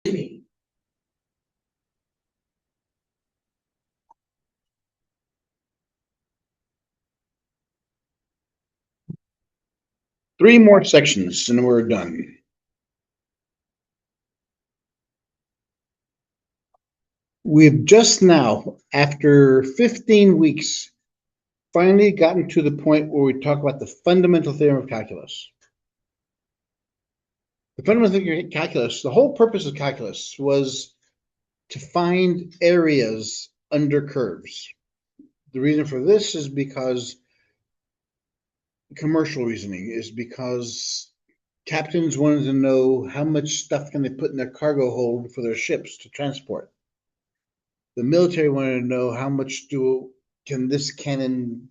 Three more sections and we're done. We've just now, after 15 weeks, finally gotten to the point where we talk about the fundamental theorem of calculus. The fundamental theorem of calculus, the whole purpose of calculus was to find areas under curves. The reason for this is because commercial reasoning is because captains wanted to know how much stuff can they put in their cargo hold for their ships to transport. The military wanted to know how much can this cannon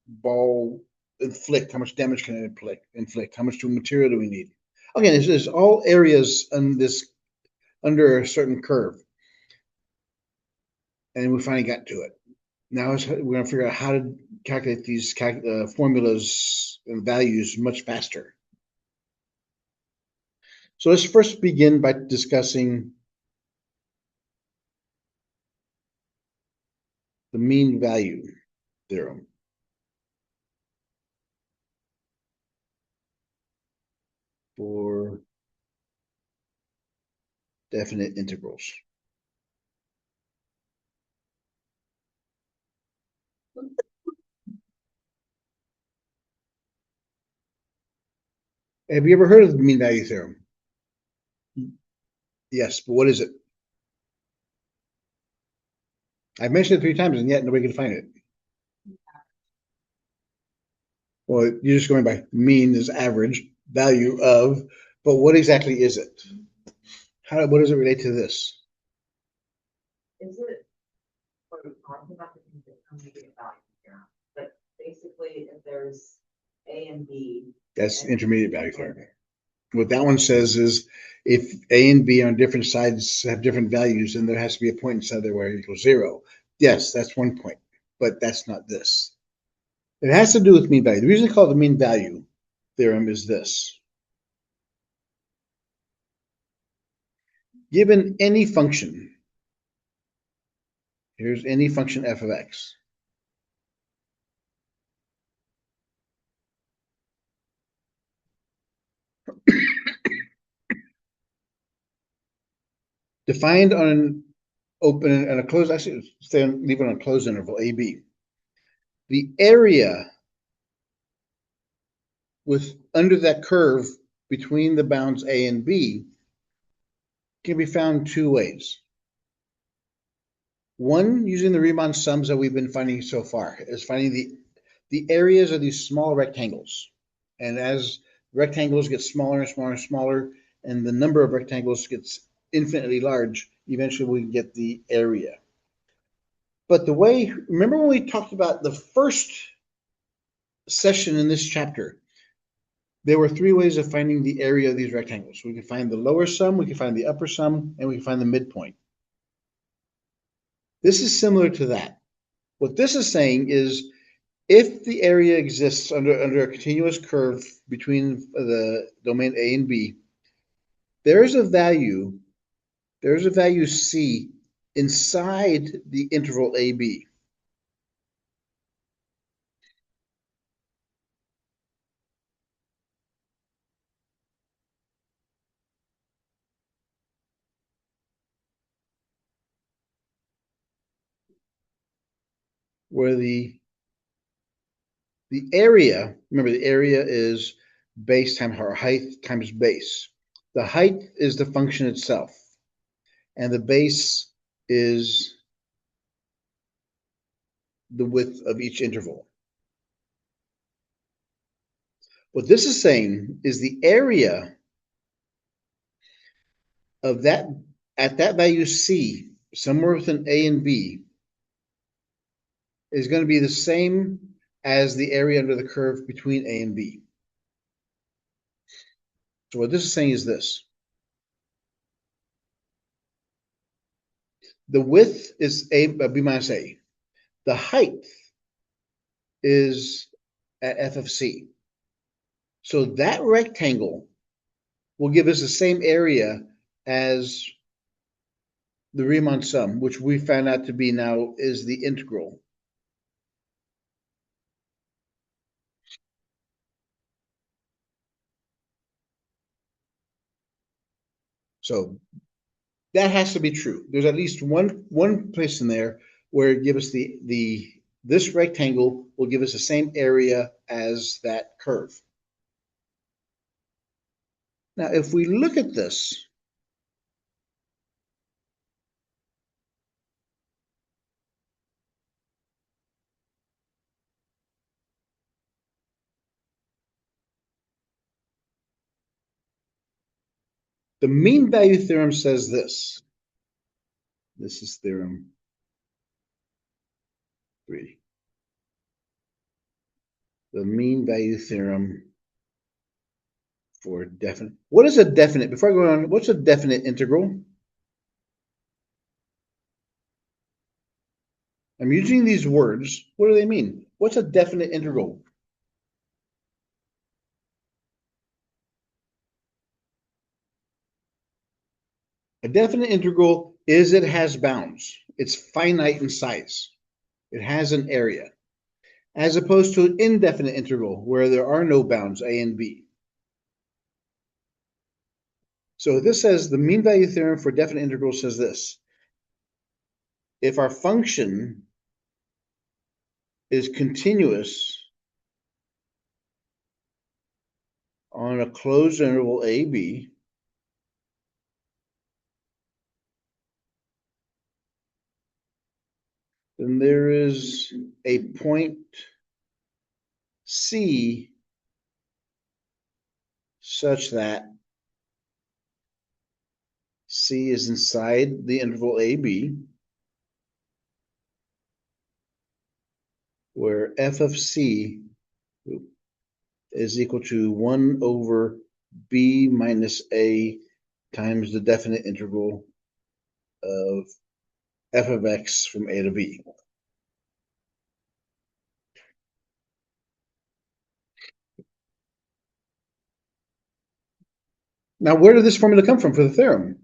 ball inflict, how much damage can it inflict, how much material do we need. Okay, there's all areas on this under a certain curve. And we finally got to it. Now we're going to figure out how to calculate these formulas and values much faster. So let's first begin by discussing the mean value theorem. For definite integrals. Have you ever heard of the mean value theorem? Yes, but what is it? I've mentioned it 3 times and yet nobody can find it. Well, you're just going by mean is average, value of, but what exactly is it? What does it relate to this? Is it, or talking about the intermediate value here, but basically if there's A and B. That's intermediate value theorem. What that one says is if A and B on different sides have different values, then there has to be a point inside there where it equals 0. Yes, that's one point, but that's not this. It has to do with mean value. The reason I call it the mean value theorem is this. Given any function, here's any function f of x. Defined on an open and a closed, actually leave it on a closed interval, AB. The area with under that curve between the bounds A and B can be found 2 ways. One, using the Riemann sums that we've been finding so far, is finding the areas of these small rectangles. And as rectangles get smaller and smaller and smaller, and the number of rectangles gets infinitely large, eventually we get the area. But remember when we talked about the first session in this chapter, there were 3 ways of finding the area of these rectangles. We could find the lower sum, we could find the upper sum, and we could find the midpoint. This is similar to that. What this is saying is if the area exists under a continuous curve between the domain A and B, there's a value C inside the interval AB. Where the area, remember the area is base times height times base. The height is the function itself, and the base is the width of each interval. What this is saying is the area of that at that value C, somewhere within A and B, is going to be the same as the area under the curve between A and B. So what this is saying is this. The width is B minus A. The height is at f of C. So that rectangle will give us the same area as the Riemann sum, which we found out to be now is the integral. So that has to be true. There's at least one place in there where it gives us the this rectangle will give us the same area as that curve. Now, if we look at this, the mean value theorem says this. This is theorem 3. The mean value theorem for definite. What is a definite? Before I go on, what's a definite integral? I'm using these words. What do they mean? What's a definite integral? A definite integral is it has bounds. It's finite in size. It has an area, as opposed to an indefinite integral where there are no bounds, a and b. So this says the mean value theorem for definite integrals says this. If our function is continuous on a closed interval a, b, then there is a point C such that C is inside the interval AB, where f of C is equal to 1 over b minus a times the definite integral of f of x from a to b. Now, where did this formula come from for the theorem?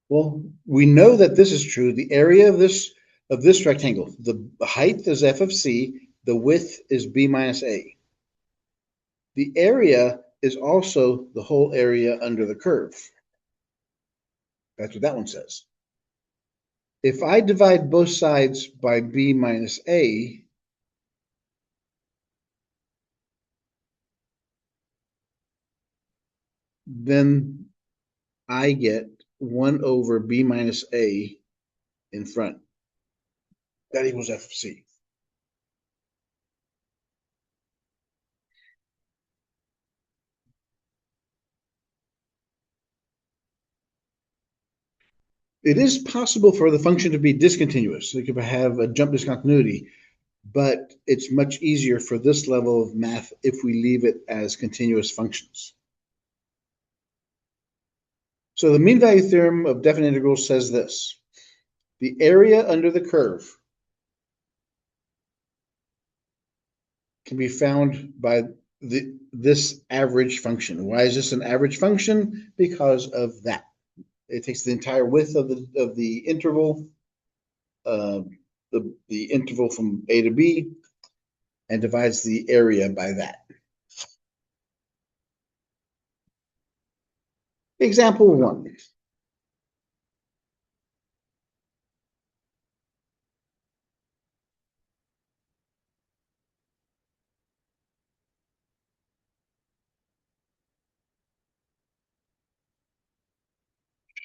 Well, we know that this is true. The area of this rectangle, the height is f of c, the width is b minus a. The area is also the whole area under the curve. That's what that one says. If I divide both sides by b minus a, then I get 1 over b minus a in front. That equals f of c. It is possible for the function to be discontinuous. It could have a jump discontinuity, but it's much easier for this level of math if we leave it as continuous functions. So the mean value theorem of definite integrals says this. The area under the curve can be found by this average function. Why is this an average function? Because of that. It takes the entire width of the interval, the interval from A to B, and divides the area by that. Example 1.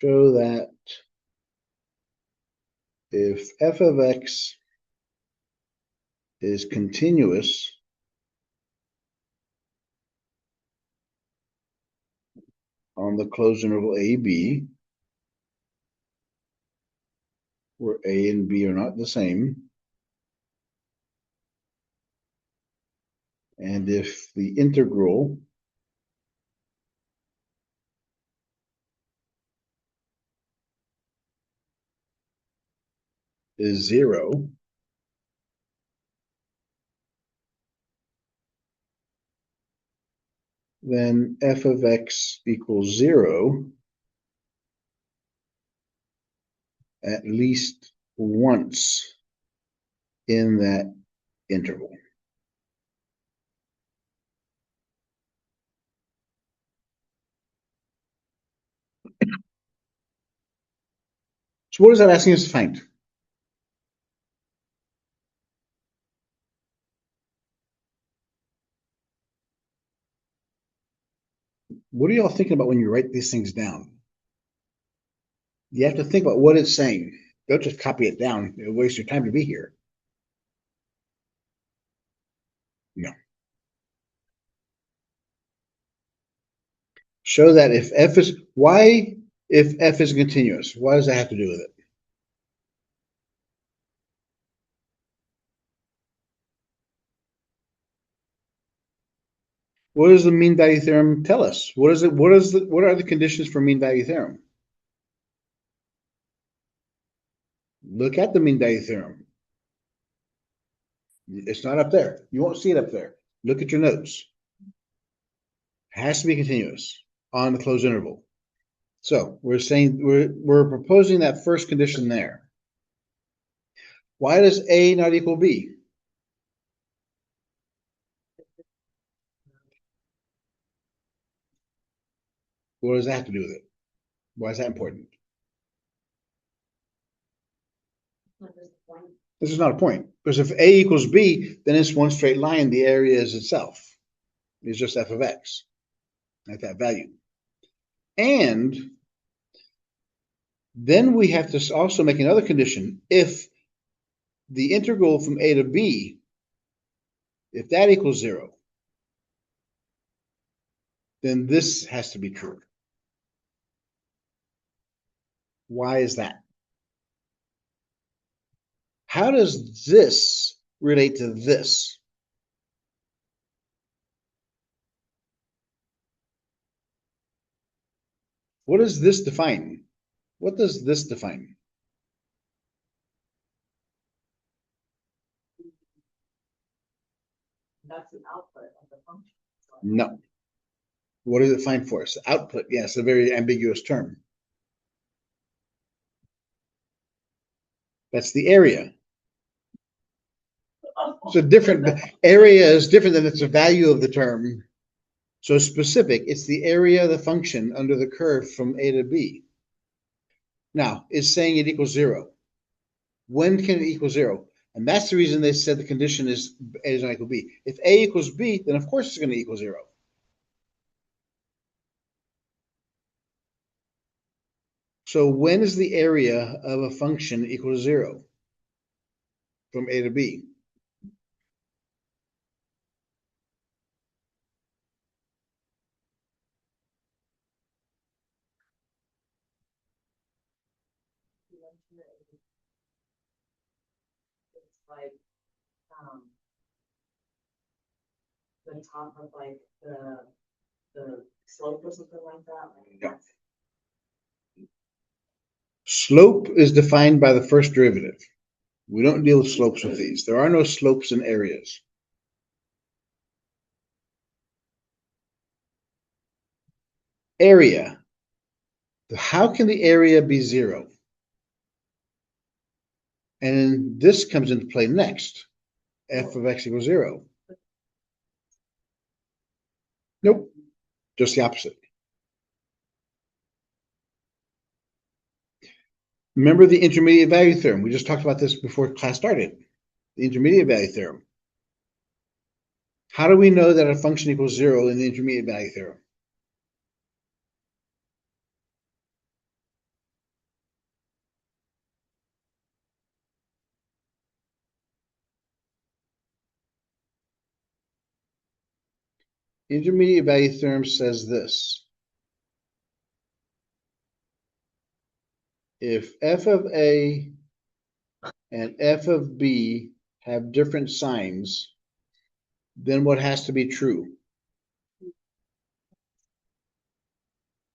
Show that if f of x is continuous on the closed interval AB, where A and B are not the same, and if the integral is 0, then f of x equals 0 at least once in that interval. So what is that asking us to find? What are y'all thinking about when you write these things down? You have to think about what it's saying. Don't just copy it down. It'll waste your time to be here. No. Show that if f is, why, if f is continuous, what does that have to do with it? What does the mean value theorem tell us? What is it? What are the conditions for mean value theorem? Look at the mean value theorem. It's not up there. You won't see it up there. Look at your notes. It has to be continuous on the closed interval. So we're saying we're proposing that first condition there. Why does A not equal B? What does that have to do with it? Why is that important? This is not a point, because if A equals B, then it's one straight line. The area is itself. It's just f of x at that value. And then we have to also make another condition. If the integral from A to B, if that equals 0, then this has to be true. Why is that? How does this relate to this? What does this define? What does this define? That's an output of the function. No. What does it find for us? Output, yes, a very ambiguous term. That's the area. So different area is different than it's a value of the term. So specific, it's the area of the function under the curve from A to B. Now, it's saying it equals 0. When can it equal 0? And that's the reason they said the condition is A does not equal B. If A equals B, then of course it's going to equal 0. So when is the area of a function equal to 0 from A to B? It's like, the top of like the slope or something like that. Yeah. Slope is defined by the first derivative. We don't deal with slopes with these. There are no slopes in areas. Area. How can the area be 0? And this comes into play next. F of x equals 0. Nope. Just the opposite. Remember the intermediate value theorem. We just talked about this before class started. The intermediate value theorem. How do we know that a function equals 0 in the intermediate value theorem? Intermediate value theorem says this. If f of a and f of b have different signs, then what has to be true?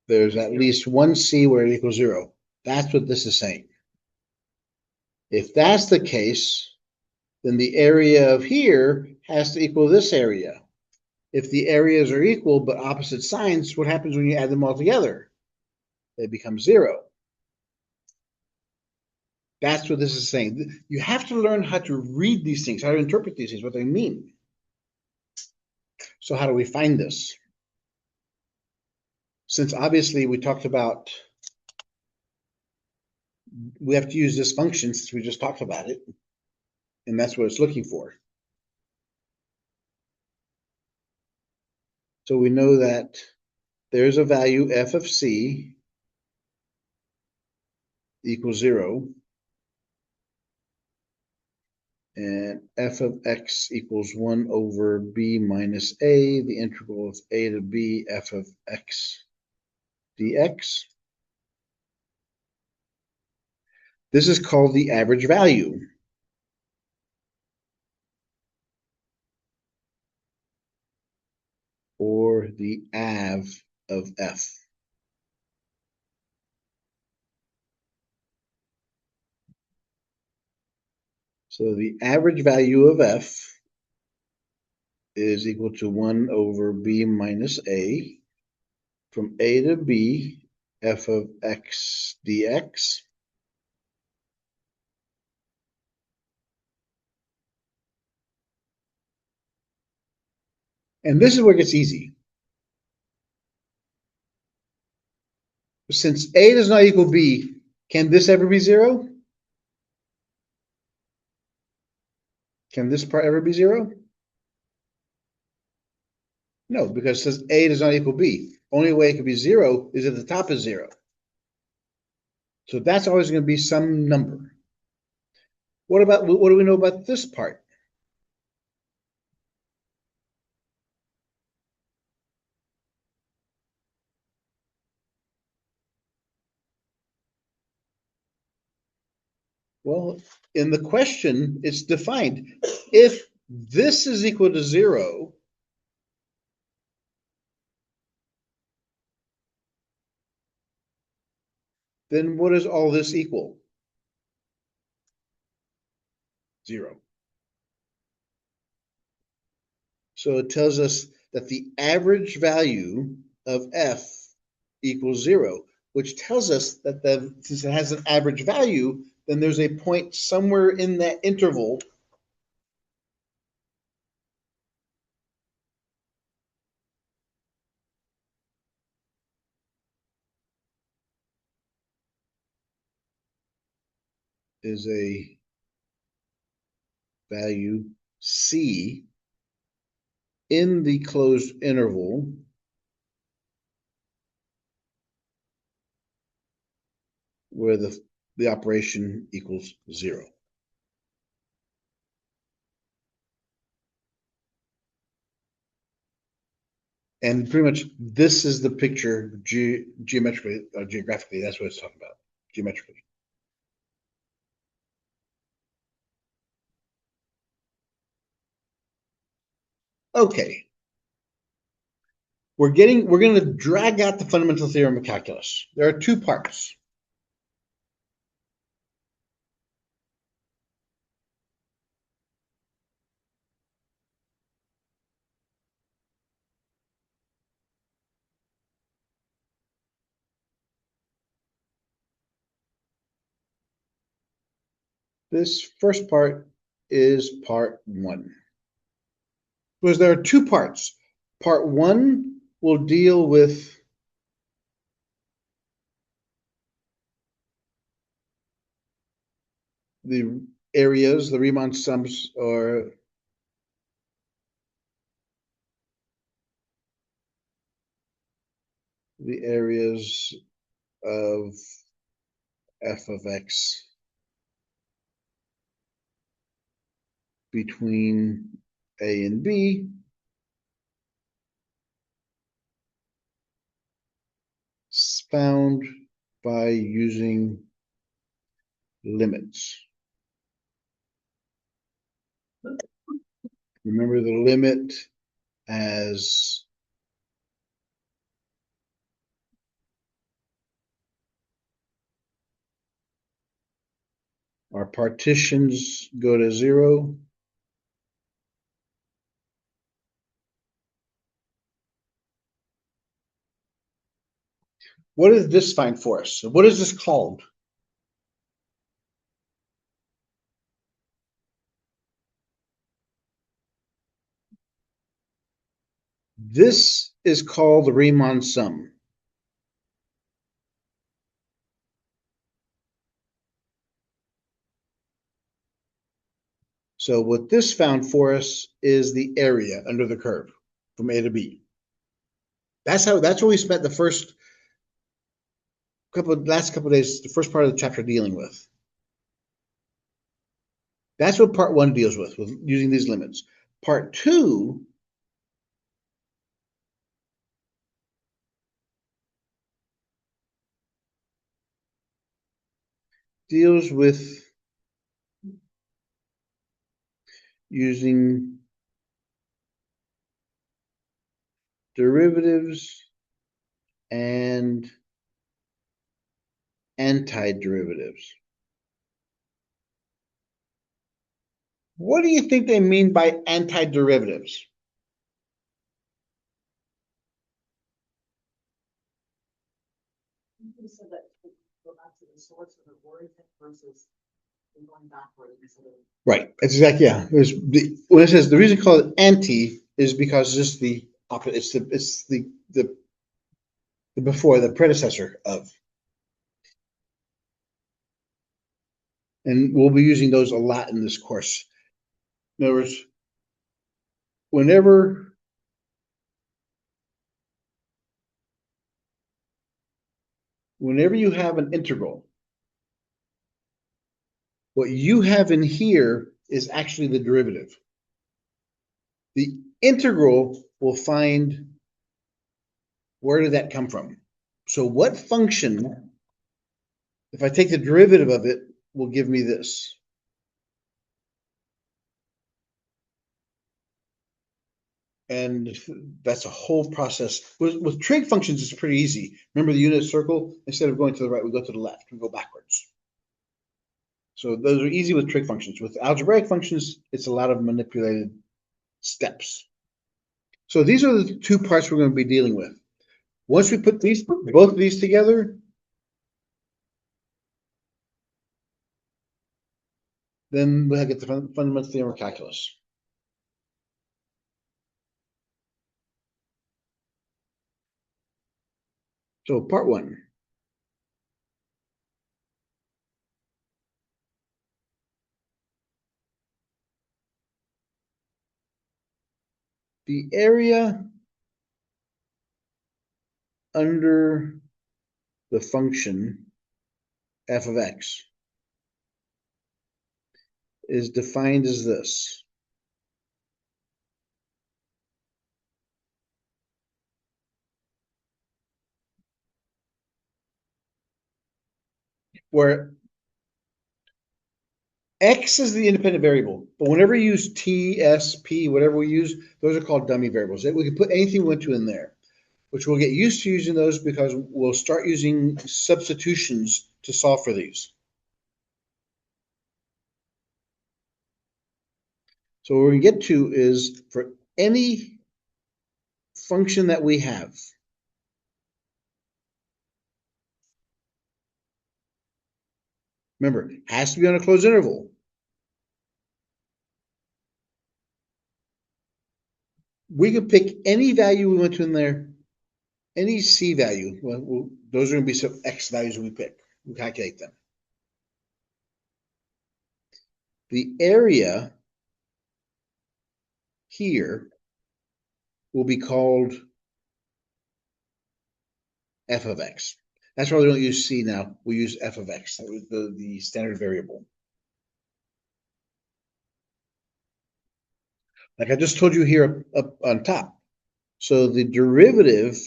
There's at least one c where it equals 0. That's what this is saying. If that's the case, then the area of here has to equal this area. If the areas are equal but opposite signs, what happens when you add them all together? They become 0. That's what this is saying. You have to learn how to read these things, how to interpret these things, what they mean. So how do we find this? Since obviously we talked about, we have to use this function since we just talked about it, and that's what it's looking for. So we know that there's a value f of c equals 0, and f of x equals 1 over b minus a, the integral of a to b f of x dx. This is called the average value. Or the AV of f. So the average value of f is equal to 1 over b minus a, from a to b, f of x dx. And this is where it gets easy. Since a does not equal b, can this ever be 0? Can this part ever be 0? No, because it says a does not equal b. Only way it could be 0 is if the top is 0. So that's always going to be some number. What do we know about this part? Well, in the question, it's defined. If this is equal to 0, then what does all this equal? 0. So it tells us that the average value of f equals 0, which tells us that since it has an average value, then there's a point somewhere in that interval is a value c in the closed interval where the operation equals 0. And pretty much this is the picture geometrically, geographically. That's what it's talking about, geometrically. Okay. We're going to drag out the fundamental theorem of calculus. There are two parts. This first part is part 1. Because there are two parts. Part 1 will deal with the areas, the Riemann sums, or the areas of f of x between a and b, found by using limits. Remember the limit as our partitions go to 0. What does this find for us? What is this called? This is called the Riemann sum. So what this found for us is the area under the curve from A to B. That's what we spent the last couple of days, the first part of the chapter dealing with. That's what part one deals with using these limits. Part two deals with using derivatives and antiderivatives. What do you think they mean by antiderivatives? You said that to go back to the source of the origin versus going backward instead of. Right. It's exactly, yeah. When it says the reason called it anti is because it's the opposite. It's the before, the predecessor of. And we'll be using those a lot in this course. In other words, whenever you have an integral, what you have in here is actually the derivative. The integral will find where did that come from. So what function, if I take the derivative of it, will give me this. And that's a whole process. With trig functions, it's pretty easy. Remember the unit circle? Instead of going to the right, we go to the left. We go backwards. So those are easy with trig functions. With algebraic functions, it's a lot of manipulated steps. So these are the two parts we're going to be dealing with. Once we put both of these together, then we'll get the fundamental theorem of calculus. So part one. The area under the function f of x is defined as this. Where x is the independent variable, but whenever you use t, s, p, whatever we use, those are called dummy variables. We can put anything we want to in there, which we'll get used to using those because we'll start using substitutions to solve for these. So what we're going to get to is for any function that we have, remember, it has to be on a closed interval. We can pick any value we want to in there, any c value. Well, those are going to be some x values we pick. We calculate them. The area here will be called f of x. That's why we don't use c now. We use f of x, the standard variable. Like I just told you here up on top. So the derivative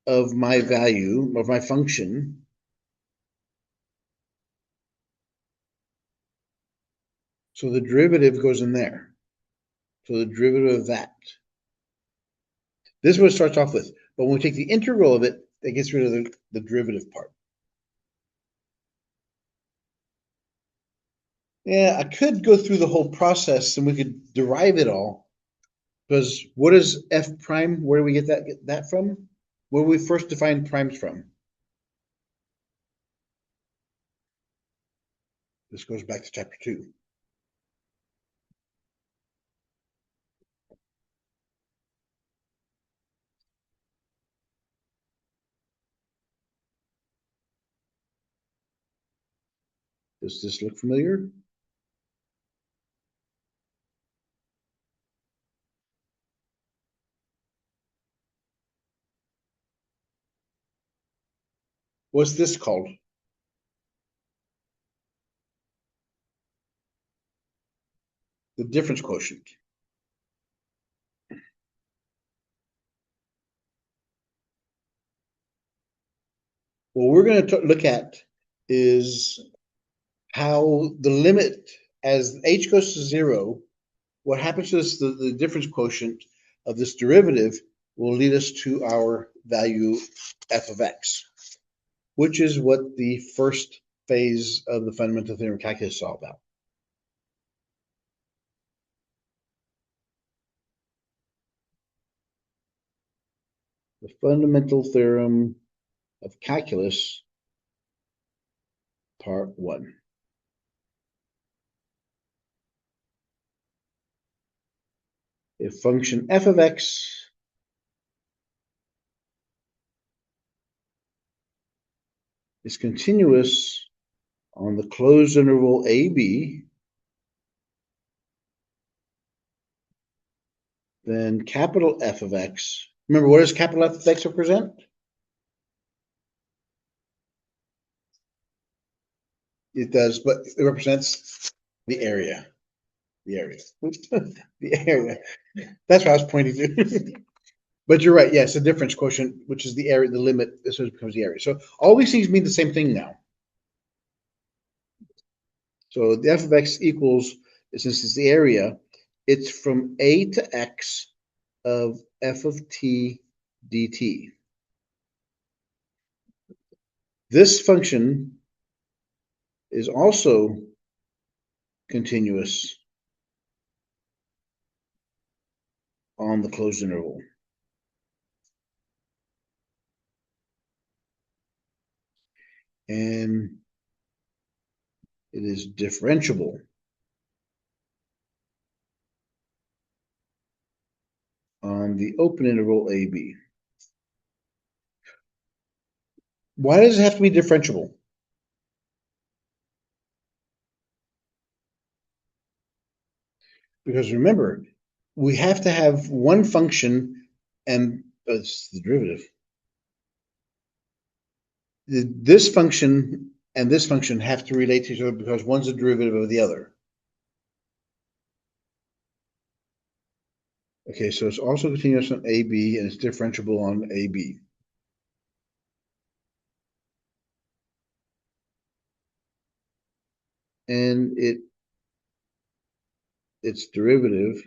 of my value, of my function, so the derivative goes in there. So the derivative of that. This is what it starts off with. But when we take the integral of it, it gets rid of the derivative part. Yeah, I could go through the whole process and we could derive it all. Because what is f prime? Where do we get that from? Where do we first define primes from? This goes back to chapter 2. Does this look familiar? What's this called? The difference quotient. What we're going to look at is how the limit, as h goes to 0, what happens to this, the difference quotient of this derivative will lead us to our value f of x, which is what the first phase of the fundamental theorem calculus is all about. The fundamental theorem of calculus, part 1. If function f of x is continuous on the closed interval AB, then capital F of x, remember, what does capital F of x represent? It does, but it represents the area. The area. The area. That's what I was pointing to. But you're right, yes, the difference quotient, which is the area, the limit, this becomes the area. So all these things mean the same thing now. So the f of x equals, since it's the area, it's from a to x of f of t dt. This function is also continuous on the closed interval. And it is differentiable on the open interval AB. Why does it have to be differentiable? Because remember, we have to have one function, and it's the derivative. This function and this function have to relate to each other because one's a derivative of the other. Okay, so it's also continuous on AB and it's differentiable on AB. And its derivative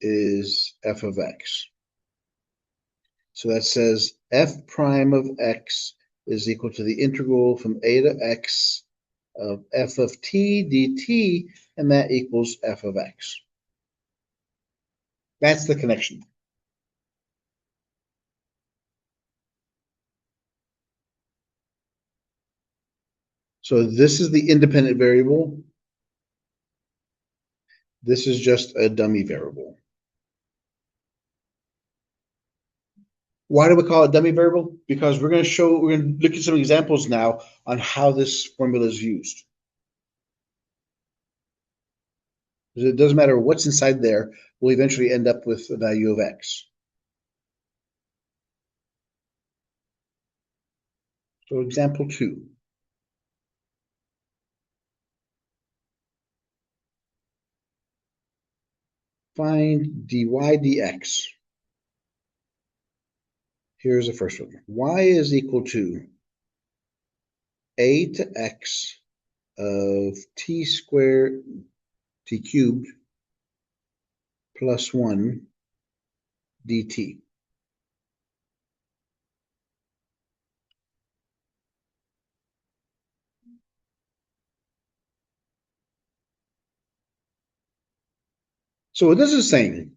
is f of x. So that says f prime of x is equal to the integral from a to x of f of t dt, and that equals f of x. That's the connection. So this is the independent variable. This is just a dummy variable. Why do we call it dummy variable? Because we're going to look at some examples now on how this formula is used. It doesn't matter what's inside there, we'll eventually end up with the value of x. So example 2. Find dy dx. Here's the first one. Y is equal to a to x of t squared, t cubed, plus 1 dt. So what this is saying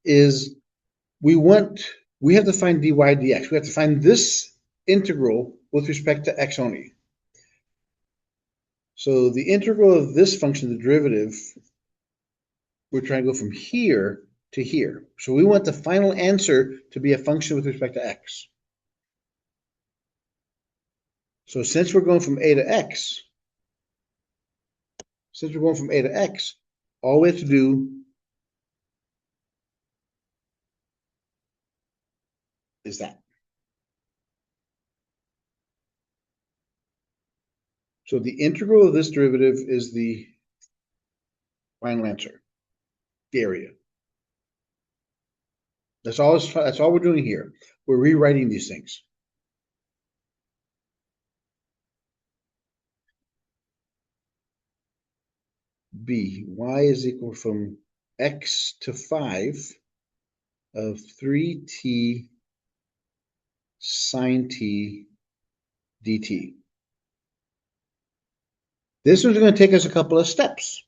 is we have to find dy dx. We have to find this integral with respect to x only. So the integral of this function, the derivative, we're trying to go from here to here. So we want the final answer to be a function with respect to x. So since we're going from a to x, all we have to do is that. So the integral of this derivative is the final answer, the area. That's all we're doing here. We're rewriting these things. B, y is equal from x to 5 of 3t sine t dt. This one's going to take us a couple of steps.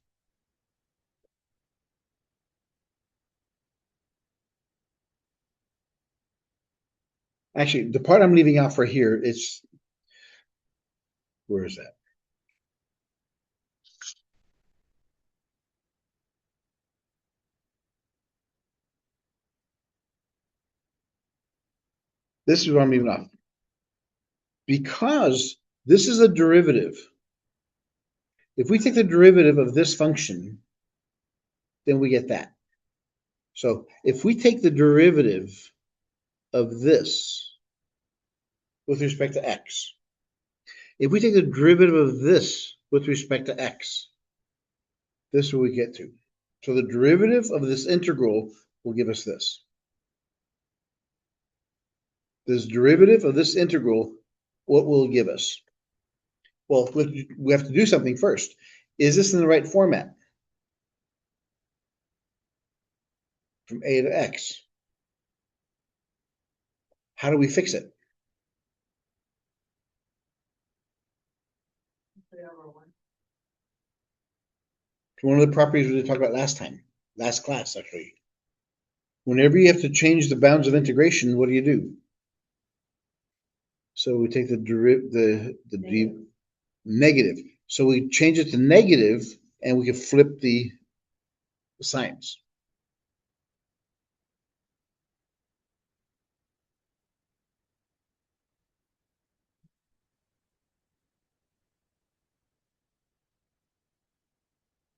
Actually, the part I'm leaving out for here is, where is that? This is what I'm leaving off. Because this is a derivative. If we take the derivative of this function, then we get that. So if we take the derivative of this with respect to x, if we take the derivative of this with respect to x, this is what we get to. So the derivative of this integral will give us this. This derivative of this integral, what will it give us? Well, we have to do something first. Is this in the right format? From a to x. How do we fix it? One of the properties we talked about last class, actually. Whenever you have to change the bounds of integration, what do? So we take the negative. So we change it to negative, and we can flip the signs.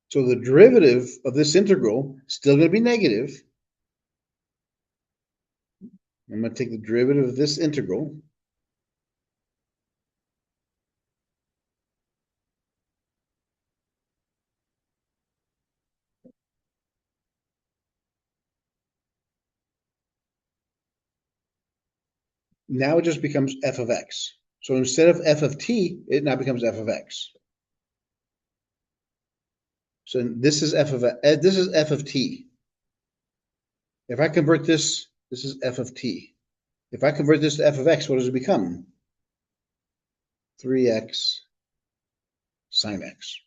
So the derivative of this integral is still going to be negative. I'm going to take the derivative of this integral. Now it just becomes f of x. So instead of f of t, it now becomes f of x. So this is f of t. If I convert this, this is f of t. If I convert this to f of x, what does it become? 3x sine x.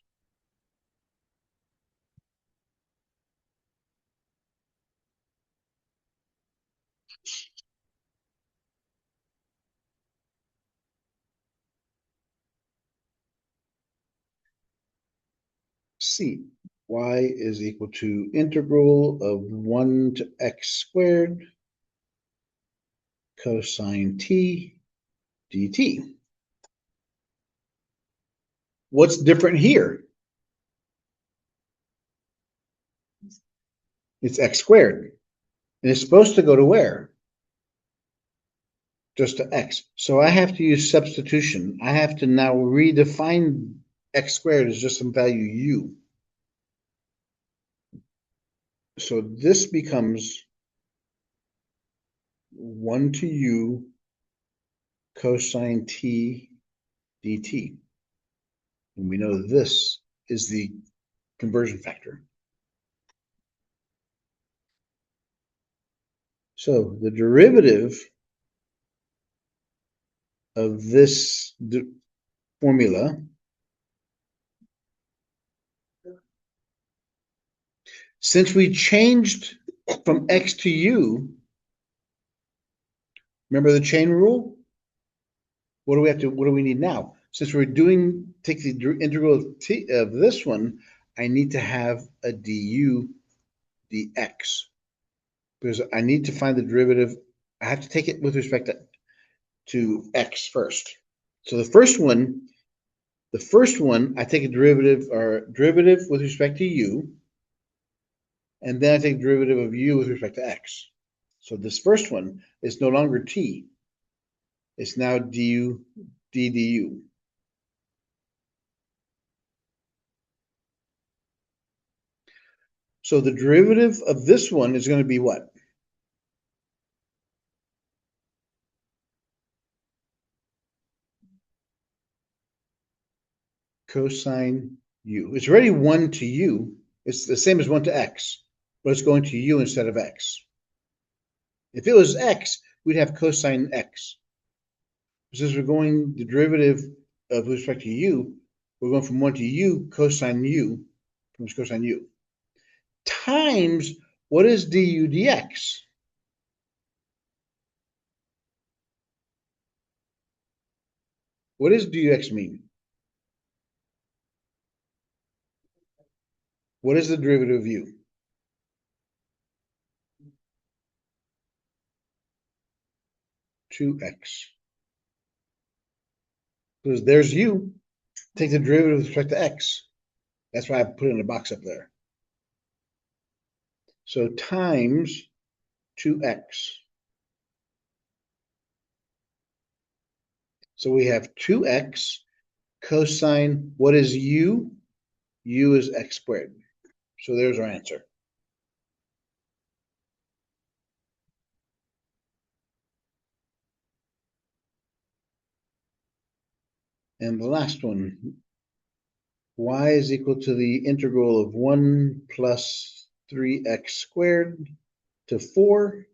C, y is equal to integral of 1 to x squared cosine t dt. What's different here? It's x squared. And it's supposed to go to where? Just to x. So I have to use substitution. I have to now redefine x squared as just some value u. So this becomes 1 to u cosine t dt. And we know this is the conversion factor. So the derivative of this formula since we changed from x to u, remember the chain rule? what do we need now? Since we're take the integral of this one, I need to have a du dx, because I need to find the derivative. I have to take it with respect to x first. So the first one, I take a derivative with respect to u, and then I take derivative of u with respect to x. So this first one is no longer t. It's now du du. So the derivative of this one is going to be what? Cosine u. It's already 1 to u. It's the same as 1 to x, but it's going to u instead of x. If it was x, we'd have cosine x. Since we're going the derivative of with respect to u, we're going from 1 to u, cosine u, becomes cosine u, times what is du dx? What does dx mean? What is the derivative of u? 2x. Because there's u. Take the derivative with respect to x. That's why I put it in a box up there. So times 2x. So we have 2x cosine, what is u? U is x squared. So there's our answer. And the last one, y is equal to the integral of 1 plus 3x squared to 4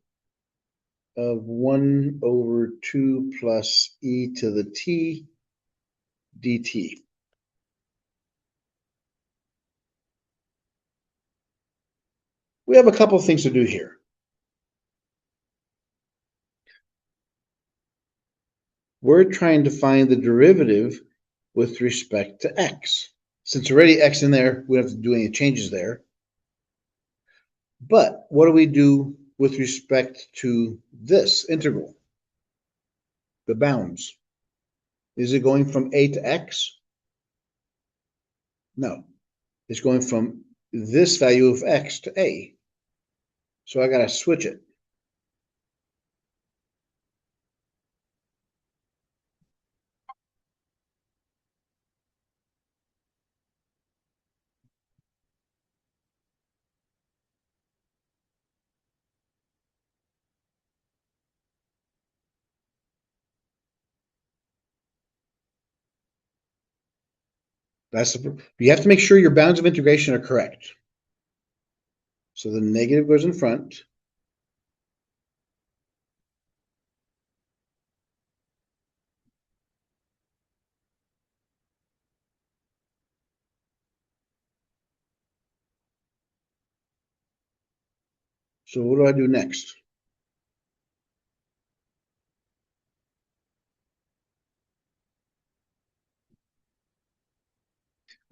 of 1 over 2 plus e to the t dt. We have a couple of things to do here. We're trying to find the derivative with respect to x. Since already x in there, we don't have to do any changes there. But what do we do with respect to this integral? The bounds. Is it going from a to x? No. It's going from this value of x to a. So I got to switch it. You have to make sure your bounds of integration are correct. So the negative goes in front. So what do I do next?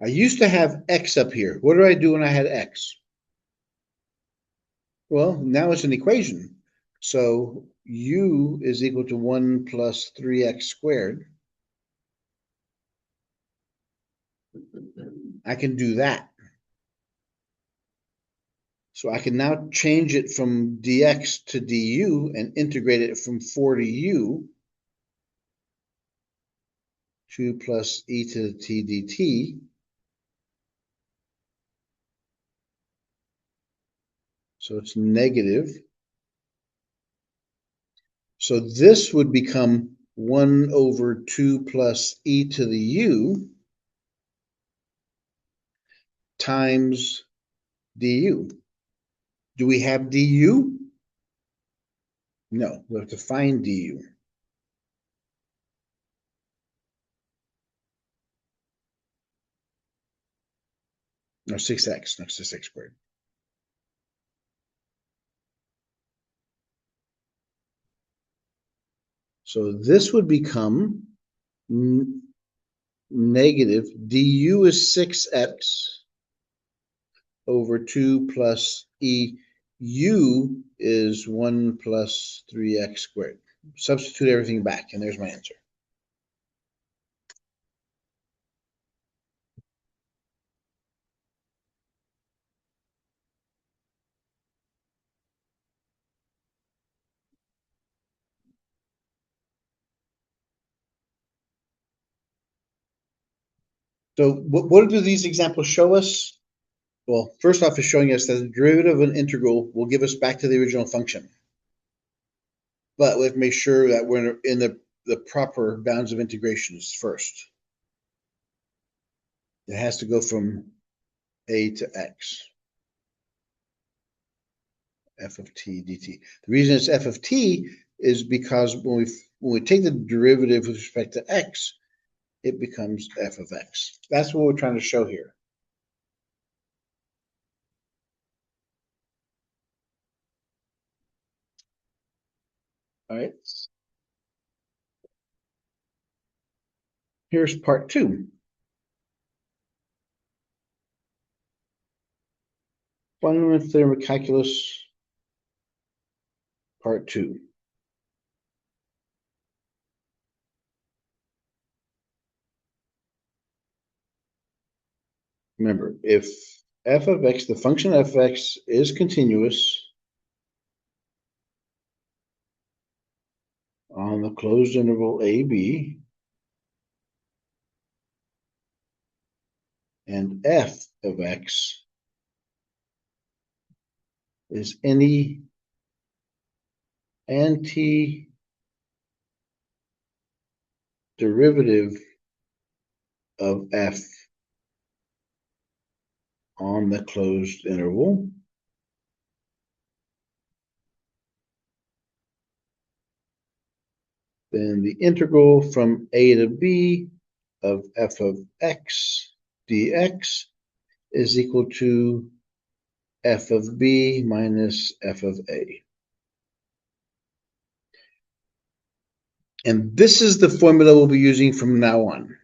I used to have x up here. What did I do when I had x? Well, now it's an equation. So u is equal to 1 plus 3x squared. I can do that. So I can now change it from dx to du and integrate it from 4 to u. 2 plus e to the t dt. So it's negative. So this would become 1 over 2 plus e to the u times du. Do we have du? No, we have to find du. No, 6x, no, 6x squared. So this would become negative du is 6x over 2 plus e. U is 1 plus 3x squared. Substitute everything back, and there's my answer. So what do these examples show us? Well, first off, it's showing us that the derivative of an integral will give us back to the original function. But we have to make sure that we're in the proper bounds of integrations first. It has to go from a to x, f of t dt. The reason it's f of t is because when we take the derivative with respect to x, it becomes f of x. That's what we're trying to show here. All right. Here's part 2. Fundamental theorem of calculus, part 2. Remember, if f of x, the function f of x is continuous on the closed interval a, b, and f of x is any antiderivative of f on the closed interval, then the integral from a to b of f of x dx is equal to f of b minus f of a. And this is the formula we'll be using from now on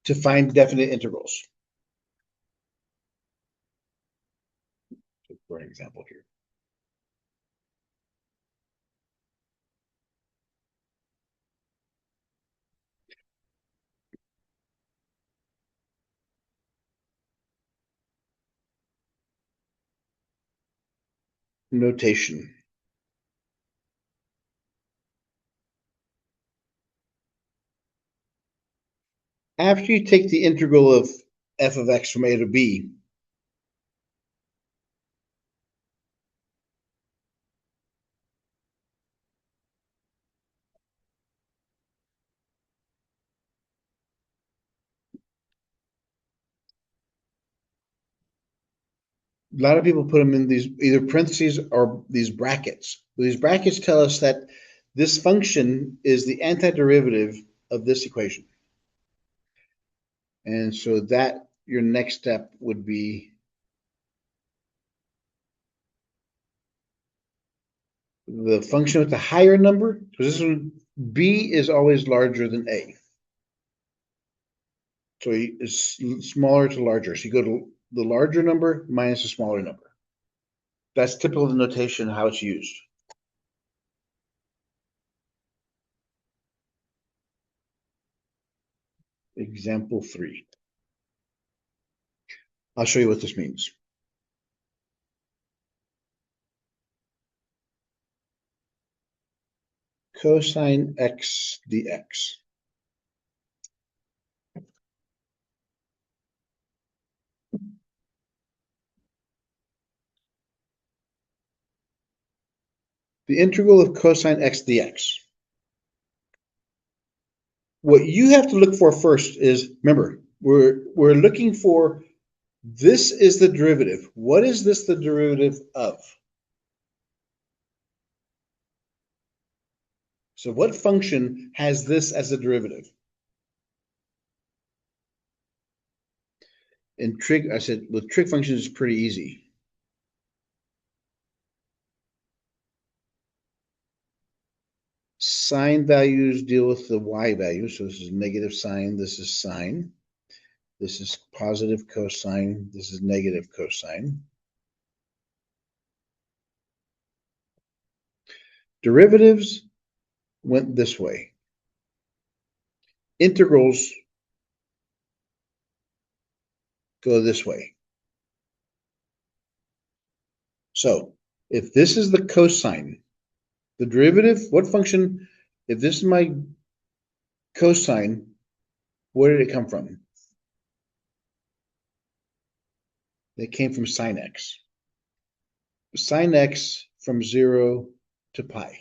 to find definite integrals. For an example here. Notation. After you take the integral of f of x from a to b, a lot of people put them in these either parentheses or these brackets. These brackets tell us that this function is the antiderivative of this equation. And so that your next step would be the function with the higher number, because this one, b is always larger than a. So it's smaller to larger. So you go to the larger number minus the smaller number. That's typical of the notation, how it's used. Example 3. I'll show you what this means. Cosine x dx. The integral of cosine x dx. What you have to look for first is, remember, we're looking for, this is the derivative. What is this the derivative of? So what function has this as a derivative? In trig, I said with trig functions it's pretty easy. Sine values deal with the y value. So this is negative sine, this is sine. This is positive cosine, this is negative cosine. Derivatives went this way. Integrals go this way. So if this is the cosine, the derivative, what function, if this is my cosine, where did it come from? It came from sine x. Sine x from 0 to pi.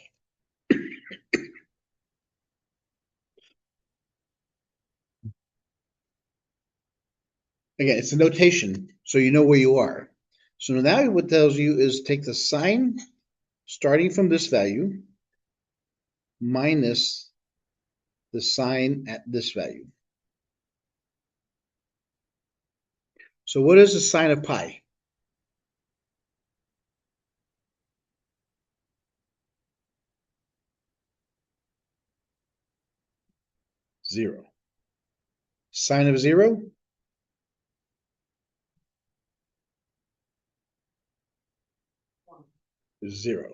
Again, it's a notation, so you know where you are. So now what it tells you is take the sine starting from this value minus the sine at this value. So what is the sine of pi? Zero. Sine of 0? Is 0.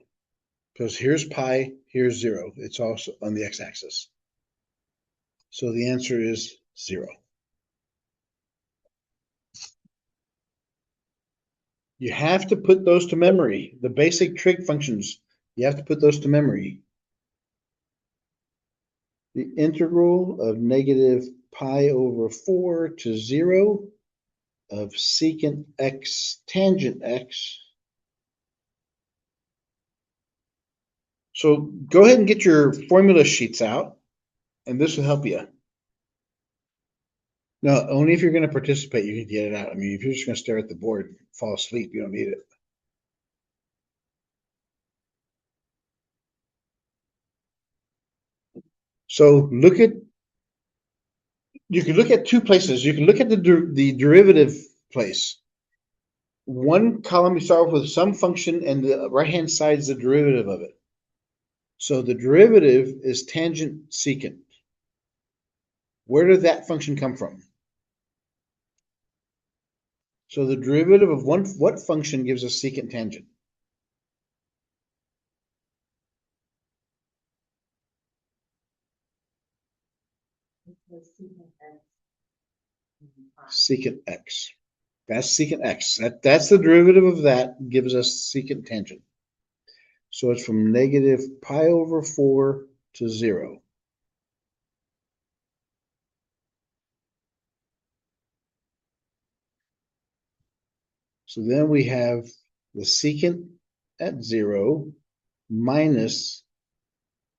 Because here's pi, here's 0. It's also on the x-axis. So the answer is 0. You have to put those to memory. The basic trig functions, you have to put those to memory. The integral of negative pi over 4 to 0 of secant x tangent x. So go ahead and get your formula sheets out, and this will help you. No, only if you're going to participate, you can get it out. I mean, if you're just going to stare at the board, fall asleep, you don't need it. So you can look at two places. You can look at the derivative place. One column, you start with some function, and the right-hand side is the derivative of it. So the derivative is tangent secant. Where did that function come from? So the derivative of what function gives us secant tangent? Secant x. That's secant x. That's the derivative of that gives us secant tangent. So it's from negative pi over 4 to 0. So then we have the secant at 0 minus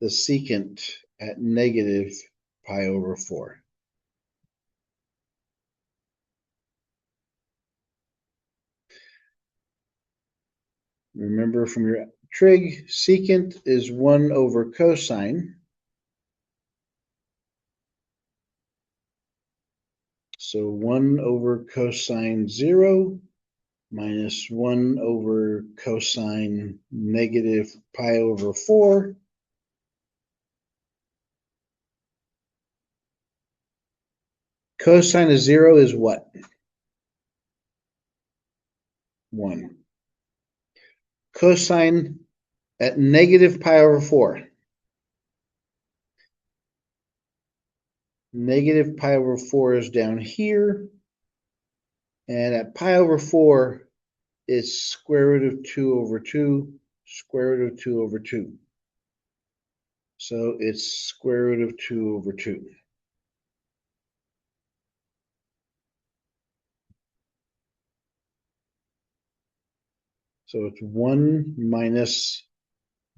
the secant at negative pi over 4. Remember from your trig, secant is 1 over cosine. So 1 over cosine 0 minus 1 over cosine negative pi over 4. Cosine of 0 is what? 1. Cosine at negative pi over 4. Negative pi over 4 is down here. And at pi over 4, it's square root of 2 over 2, square root of 2 over 2. So it's square root of 2 over 2. So it's 1 minus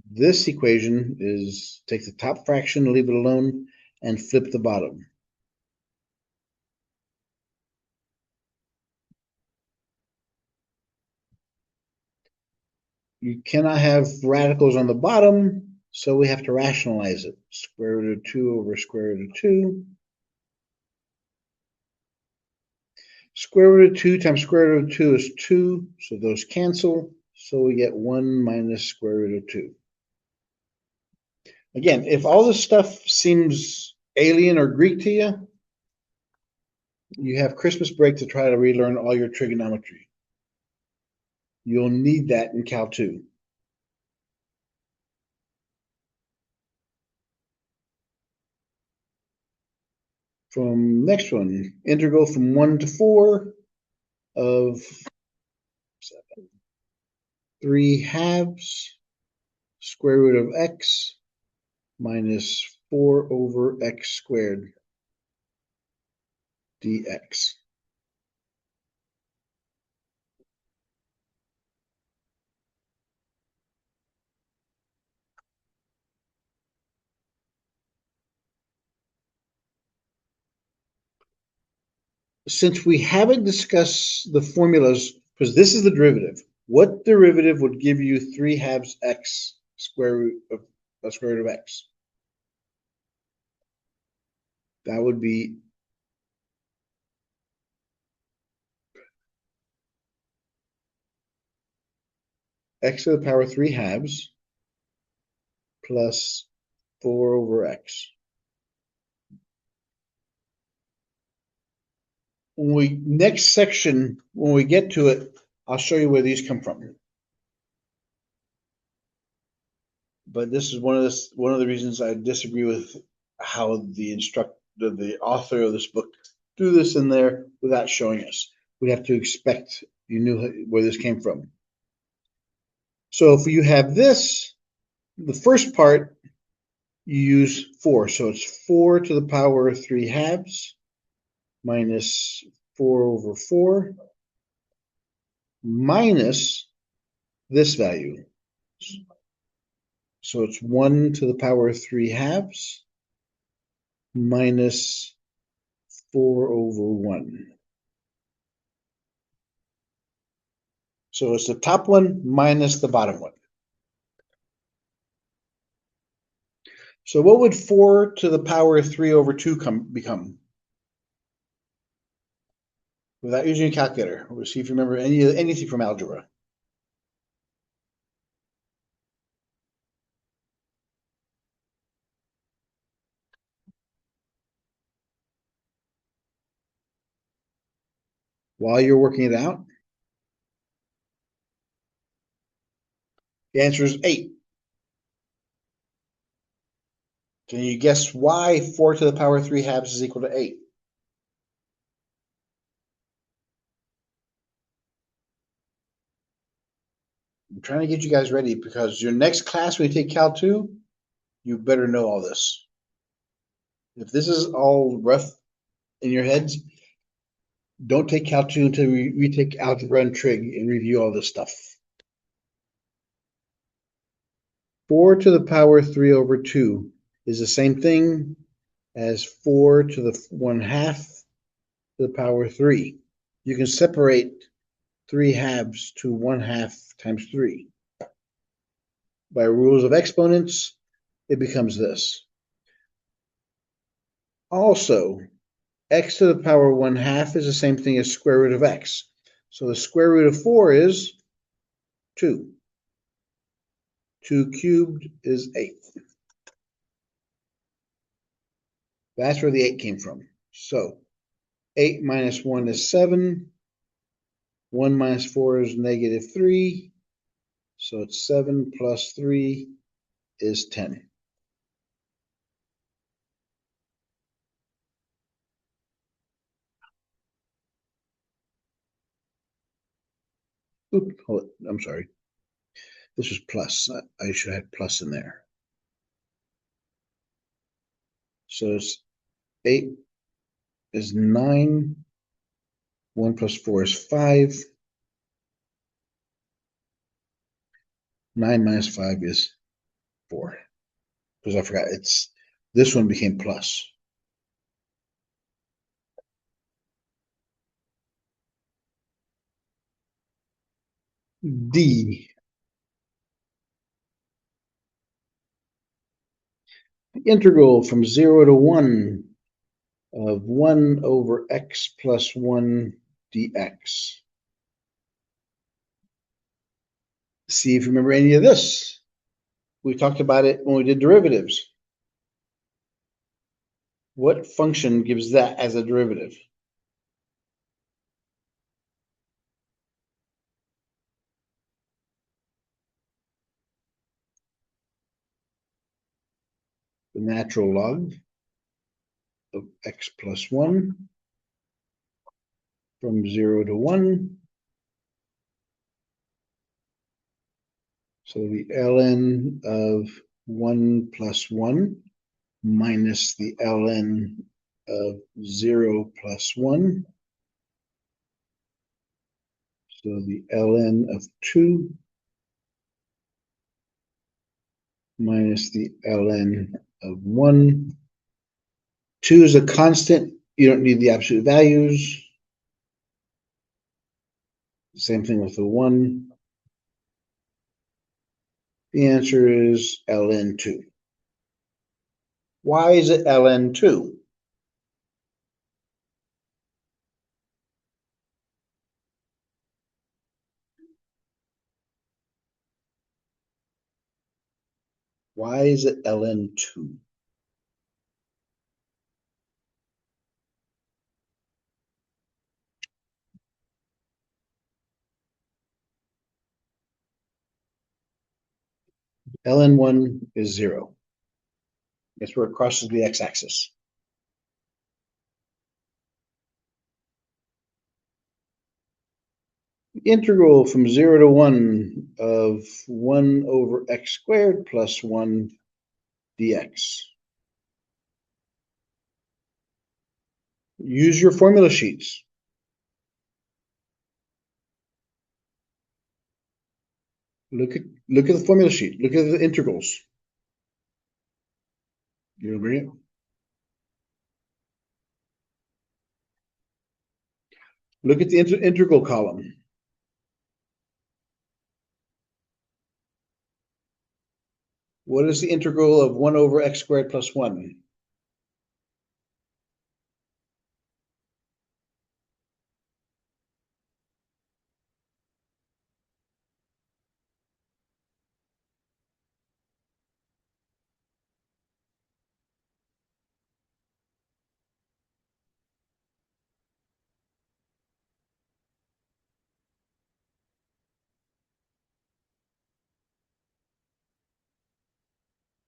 this equation is take the top fraction, leave it alone, and flip the bottom. You cannot have radicals on the bottom, so we have to rationalize it. Square root of 2 over square root of 2. Square root of 2 times square root of 2 is 2, so those cancel. So we get 1 minus square root of 2. Again, if all this stuff seems alien or Greek to you, you have Christmas break to try to relearn all your trigonometry. You'll need that in Cal 2. From next one, integral from 1 to 4 of 3/2 square root of x minus 4 over x squared dx. Since we haven't discussed the formulas, because this is the derivative, what derivative would give you 3/2 x square root of x? That would be x to the power 3/2 plus 4 over x. Next section, when we get to it, I'll show you where these come from. But this is one of the reasons I disagree with how the author of this book do this in there without showing us. We have to expect you knew where this came from. So if you have this, the first part, you use 4. So it's 4 to the power 3/2 minus 4 over 4 minus this value. So it's 1 to the power 3/2 minus 4 over 1. So it's the top one minus the bottom one. So what would 4 to the power 3 over 2 become? Without using a calculator, we'll see if you remember anything from algebra. While you're working it out, the answer is 8. Can you guess why 4 to the power 3/2 is equal to 8? I'm trying to get you guys ready because your next class when you take Cal 2, you better know all this. If this is all rough in your heads, don't take Cal 2 until we take algebra and trig and review all this stuff. 4 to the power 3 over 2 is the same thing as 4 to the 1/2 to the power 3. You can separate 3/2 to 1/2 times 3. By rules of exponents, it becomes this. Also, x to the power 1/2 is the same thing as square root of x. So the square root of 4 is 2. 2 cubed is 8. That's where the 8 came from. So 8 minus 1 is 7. 1 minus 4 is negative 3. So it's 7 plus 3 is 10. Oops, hold it. I'm sorry. This was plus. I should have plus in there. So it's 8 is 9. 1 plus 4 is 5. 9 minus 5 is 4. Because I forgot, this one became plus. D. The integral from 0 to 1 of 1 over x plus 1 dx. See if you remember any of this. We talked about it when we did derivatives. What function gives that as a derivative? The natural log of x plus 1 from 0 to 1. So the ln of 1 plus 1 minus the ln of 0 plus 1. So the ln of 2 minus the ln of 1. 2 is a constant. You don't need the absolute values. Same thing with the 1. The answer is ln 2. Why is it ln 2? Why is it ln 2? ln 1 is 0. That's where it crosses the x-axis. Integral from 0 to 1 of 1 over x squared plus 1 dx. Use your formula sheets. Look at the formula sheet. Look at the integrals. You agree? Look at the integral column. What is the integral of 1 over x squared plus 1?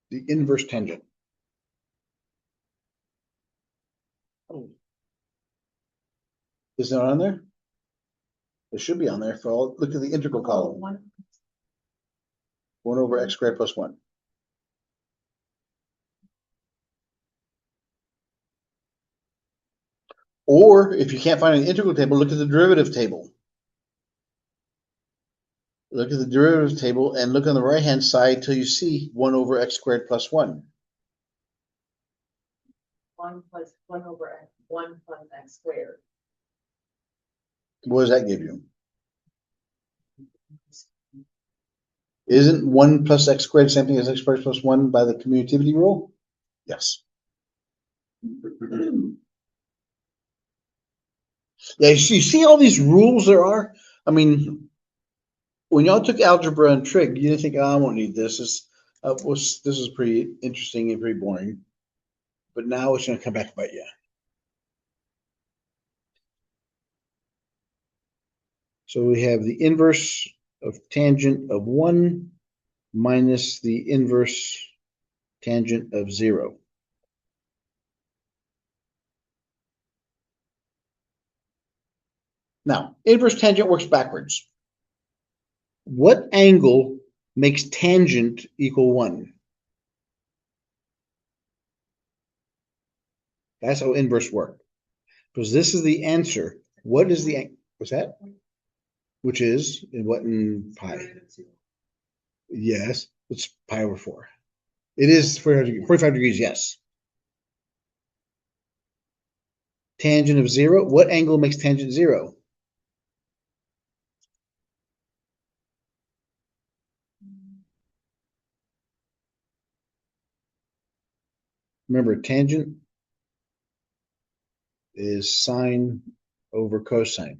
The inverse tangent. Oh. Is it on there? It should be on there for all. Look at the integral column. 1 over x squared plus 1. Or if you can't find an integral table, look at the derivative table. Look at the derivative table and look on the right-hand side till you see 1 over x squared plus 1. 1 over x, 1 plus x squared. What does that give you? Isn't 1 plus x squared same thing as x squared plus 1 by the commutativity rule? Yes. Yeah, you see all these rules there are? I mean, when y'all took algebra and trig, you didn't think, oh, I won't need this. This is pretty interesting and pretty boring. But now it's going to come back about you. So we have the inverse of tangent of 1 minus the inverse tangent of 0. Now, inverse tangent works backwards. What angle makes tangent equal 1? That's how inverse work. Because this is the answer. What is the, what's that? Which is, in what in pi? Yes, it's pi over 4. It is 45 degrees, yes. Tangent of 0. What angle makes tangent 0? Remember, tangent is sine over cosine.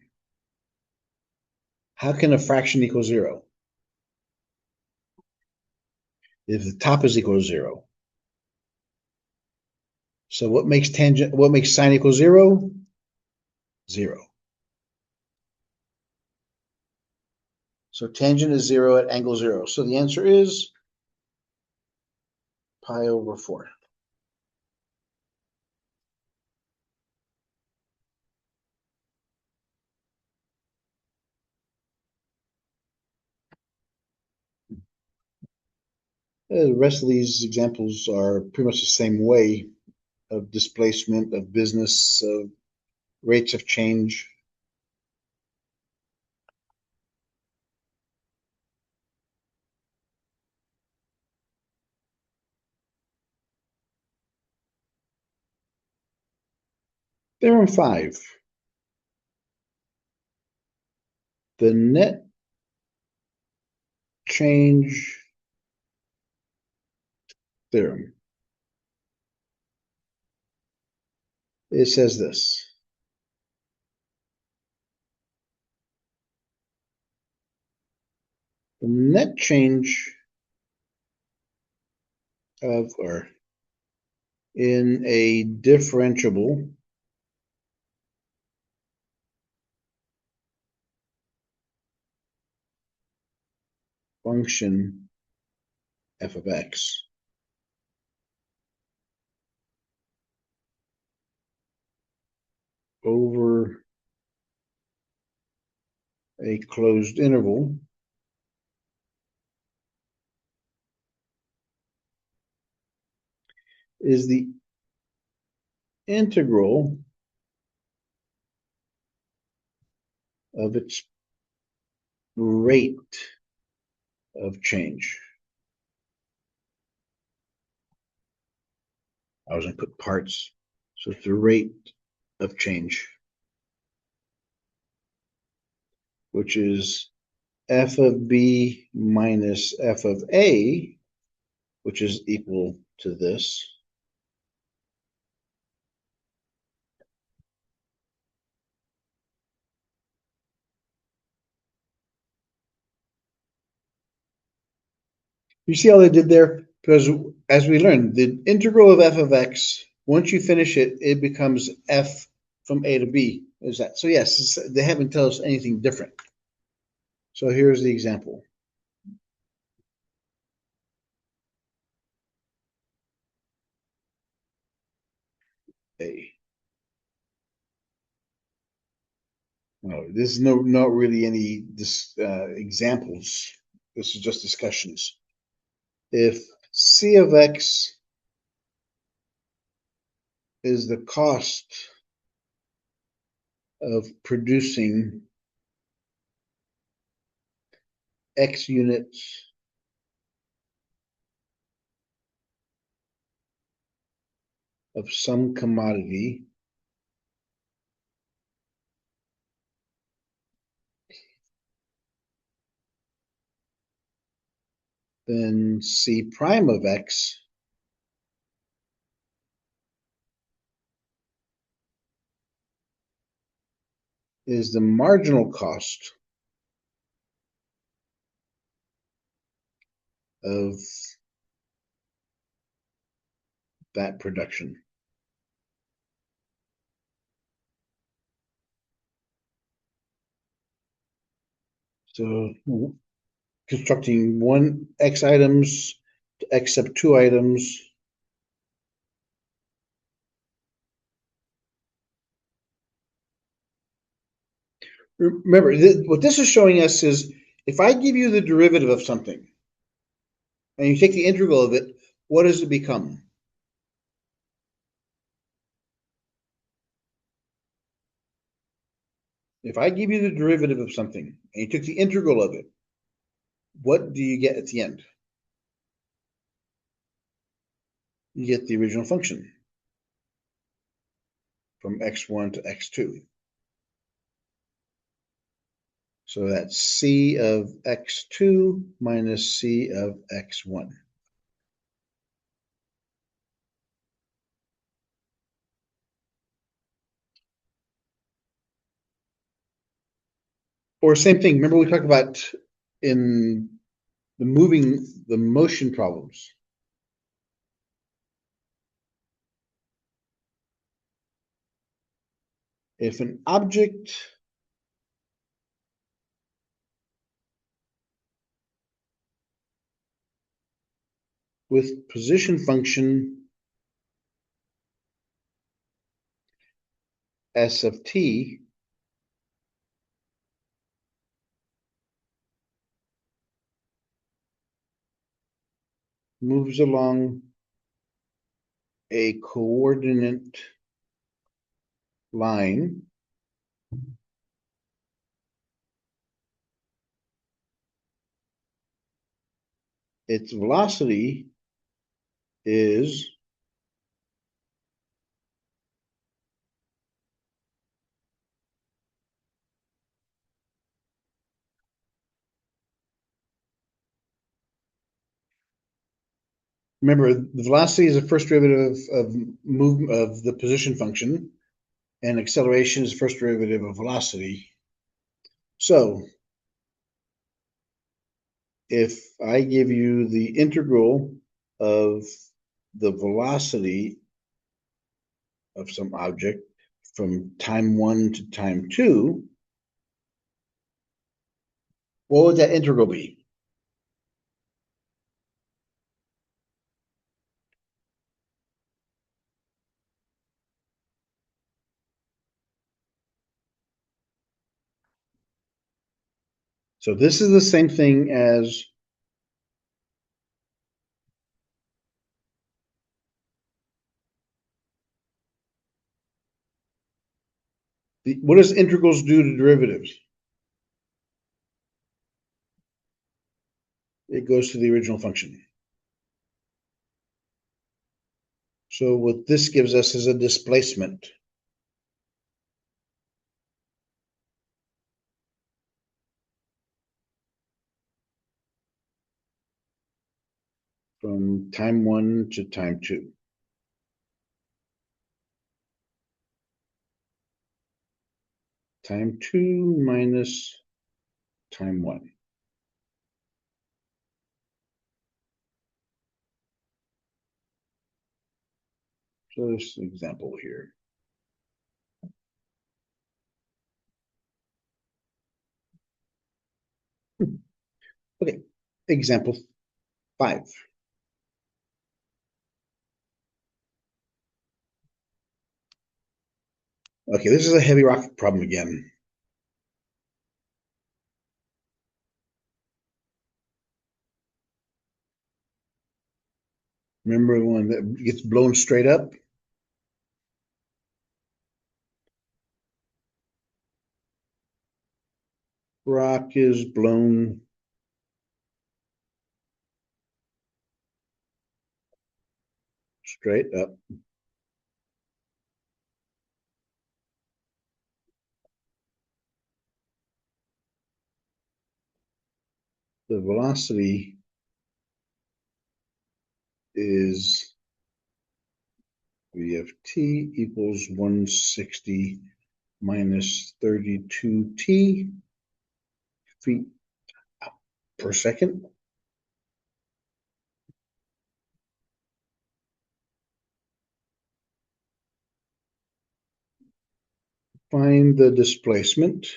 How can a fraction equal 0? if the top is equal to 0. So what makes sine equal 0? 0. So tangent is 0 at angle 0. So the answer is pi over 4. The rest of these examples are pretty much the same way of displacement, of business, of rates of change. Theorem 5. The net change theorem. It says this. The net change of, or in a differentiable function f of x over a closed interval is the integral of its rate of change. I was going to put parts, so it's the rate of change, which is f of b minus f of a, which is equal to this. You see how they did there? Because as we learned, the integral of f of x, once you finish it, it becomes f from a to b. Is that so? Yes, they haven't told us anything different. So here's the example. A. No, this is not really any examples. This is just discussions. If c of x is the cost of producing x units of some commodity, then c prime of x is the marginal cost of that production. So constructing one x items to x sub 2 items. Remember, what this is showing us is if I give you the derivative of something and you take the integral of it, what does it become? If I give you the derivative of something and you took the integral of it, what do you get at the end? You get the original function from x1 to x2. So that's c of x2 minus c of x1. Or same thing. Remember we talked about in the motion problems. If an object with position function S of t moves along a coordinate line, its velocity is remember, the velocity is the first derivative of movement of the position function, and acceleration is the first derivative of velocity. So if I give you the integral of the velocity of some object from time 1 to time 2, what would that integral be? So this is the same thing as what does integrals do to derivatives? It goes to the original function. So what this gives us is a displacement. From time 1 to time 2. Time 2 minus time 1. So this example here. Okay, example 5. Okay, this is a heavy rock problem again. Remember the one that gets blown straight up? Rock is blown straight up. The velocity is V of t equals 160 minus 32t feet per second. Find the displacement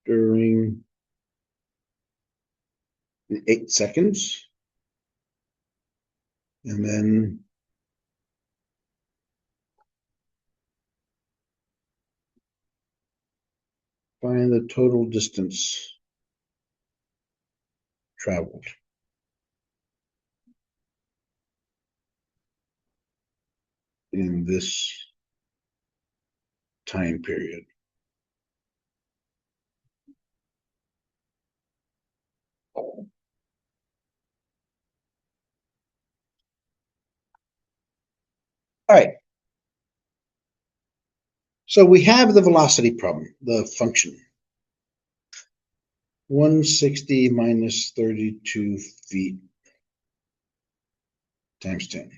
during the 8 seconds, and then find the total distance traveled. In this time period. All right. So we have the velocity problem, the function. 160 minus 32 feet times 10.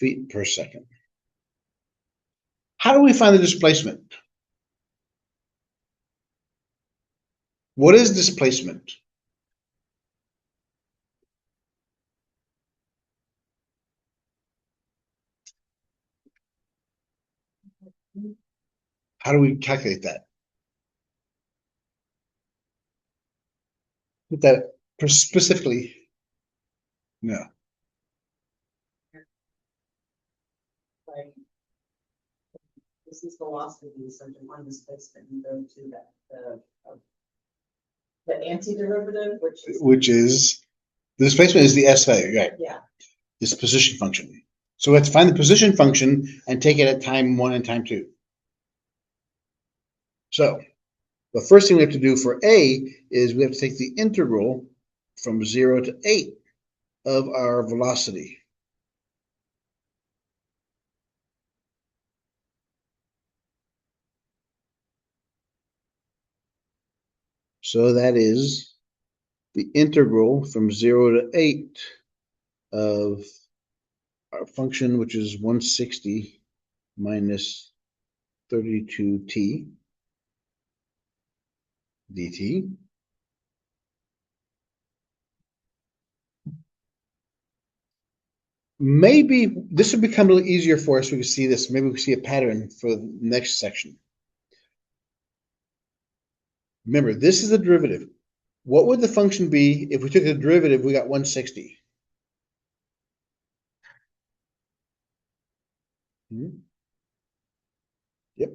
feet per second. How do we find the displacement? What is displacement? How do we calculate that? Put that specifically. No. Like, this is velocity, so to find displacement, you go to that, the antiderivative, Which is the displacement is the S value, right? yeah. This position function. So we have to find the position function and take it at time 1 and time 2. So the first thing we have to do for A is we have to take the integral from 0 to 8 of our velocity. So that is the integral from 0 to 8 of our function, which is 160 minus 32t dt. Maybe this will become a little easier for us. We can see this. Maybe we can see a pattern for the next section. Remember, this is the derivative. What would the function be if we took the derivative? We got 160. Yep,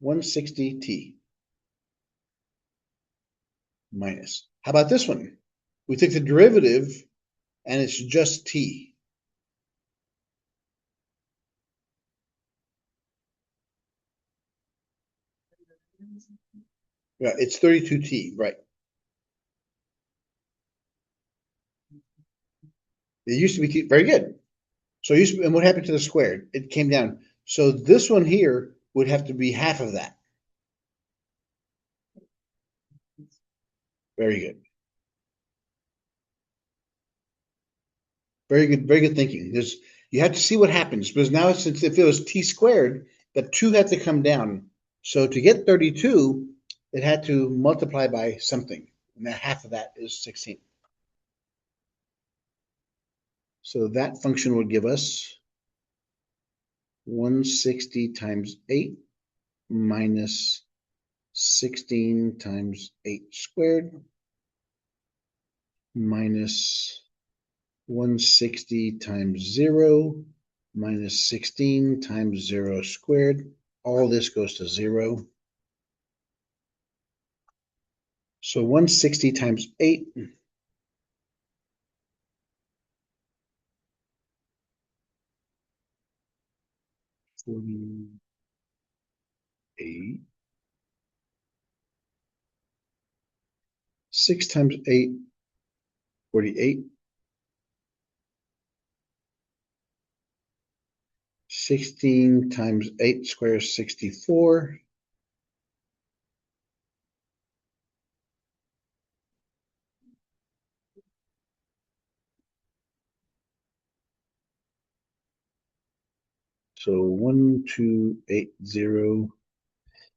160t minus. How about this one? We take the derivative and it's just t. Yeah, it's 32t, right? It used to be t, very good. So and what happened to the squared? It came down. So this one here would have to be half of that. Very good. Very good thinking. You have to see what happens because now since if it was t squared, the 2 had to come down. So to get 32, it had to multiply by something. And that half of that is 16. So that function would give us 160 times 8 minus 16 times 8 squared minus 160 times 0 minus 16 times 0 squared. All this goes to 0. So 160 times 8 48. 6 times 8, 48. 16 times 8 squared is 64. So 1280,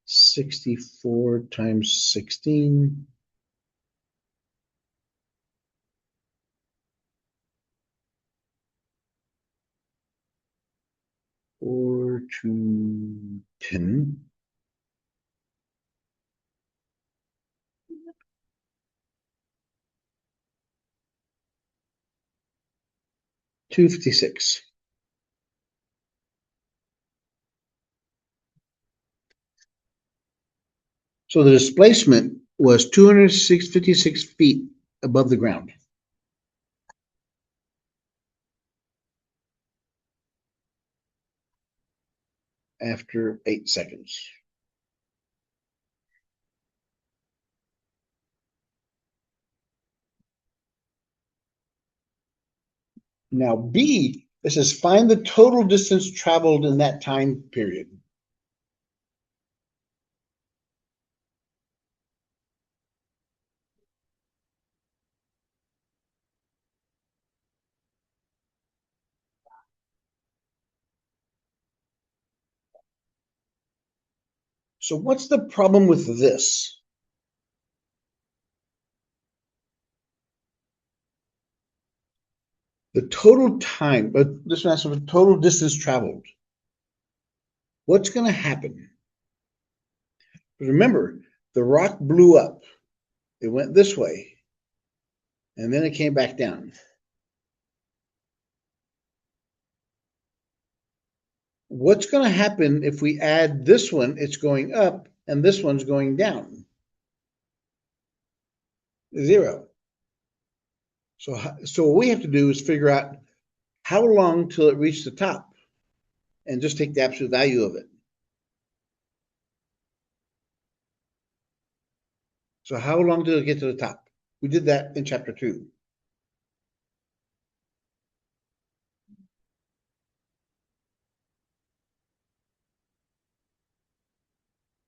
64 times 16. 4 to 10. 256. So the displacement was 256 feet above the ground. After 8 seconds. Now B, it says find the total distance traveled in that time period. So what's the problem with this? The total time, but this one has the total distance traveled. What's going to happen? Remember, the rock blew up. It went this way, and then it came back down. What's going to happen if we add this one? It's going up, and this one's going down. 0. So what we have to do is figure out how long till it reaches the top, and just take the absolute value of it. So how long did it get to the top? We did that in chapter 2.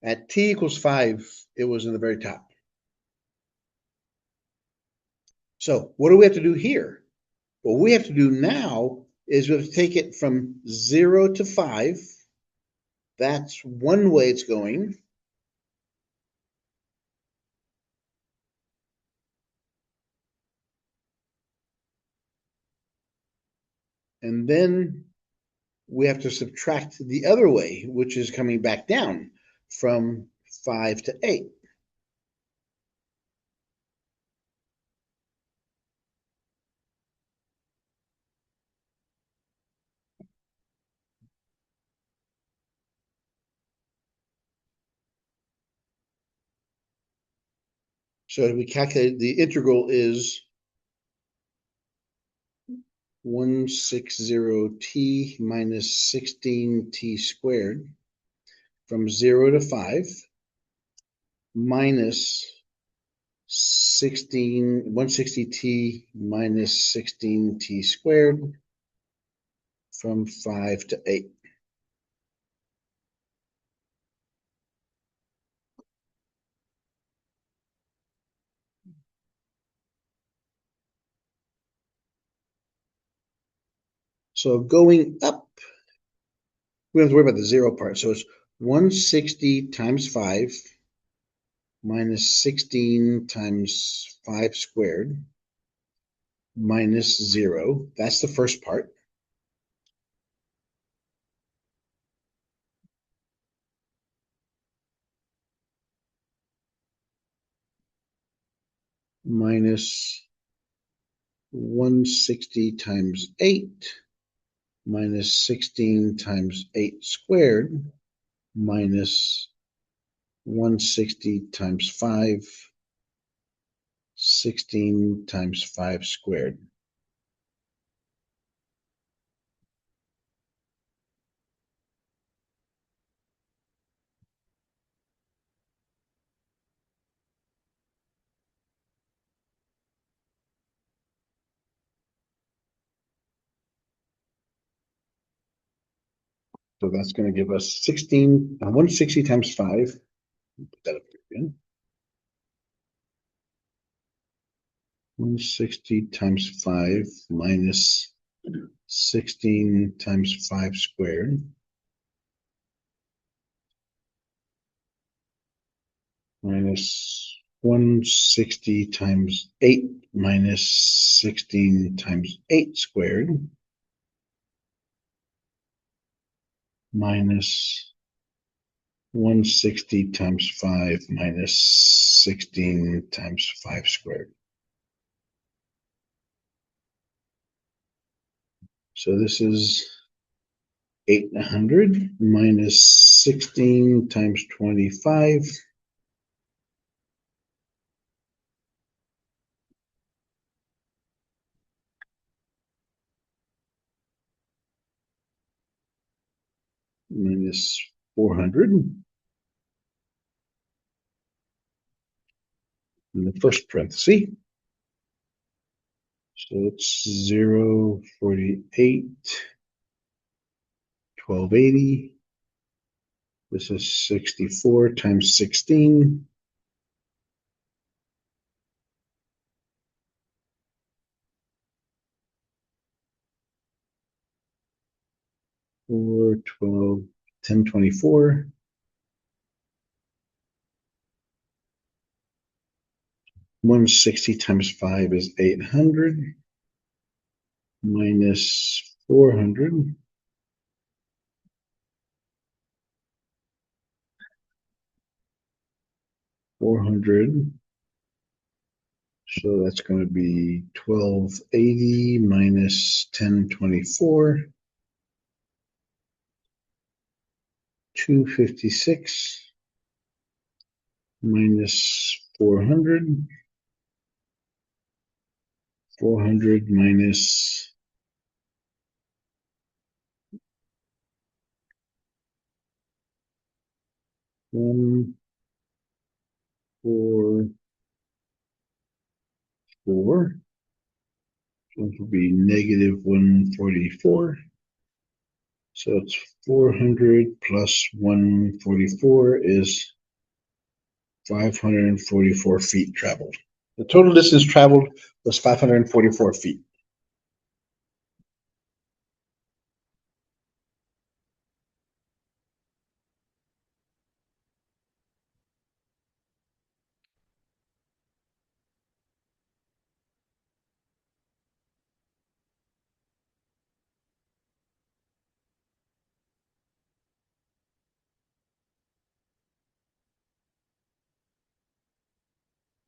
At t equals 5, it was in the very top. So what do we have to do here? What we have to do now is we have to take it from 0 to 5. That's one way it's going. And then we have to subtract the other way, which is coming back down from 5 to 8. So we calculate the integral is 160t minus 16t squared from 0 to 5 minus 160t minus 16t squared from 5 to 8. So going up, we don't have to worry about the 0 part. So it's 160 times 5 minus 16 times 5 squared minus 0. That's the first part. Minus 160 times 8 minus 16 times 8 squared minus 160 times 5, 16 times 5 squared. So that's going to give us 160 times 5. Put that up here again. 160 times 5 minus 16 times 5 squared minus 160 times 8 minus 16 times 8 squared minus 160 times 5 minus 16 times 5 squared. So this is 800 minus 16 times 25. Minus 400 in the first parenthesis. So it's 0, 48, 1280. This is 64 times 16. Four, 12, 1024. 160 times 5 is 800 minus 400. So that's going to be 1280 minus 1024, 256 minus 400, 400 minus 144. So it will be negative 144. So it's 400 plus 144 is 544 feet traveled. The total distance traveled was 544 feet.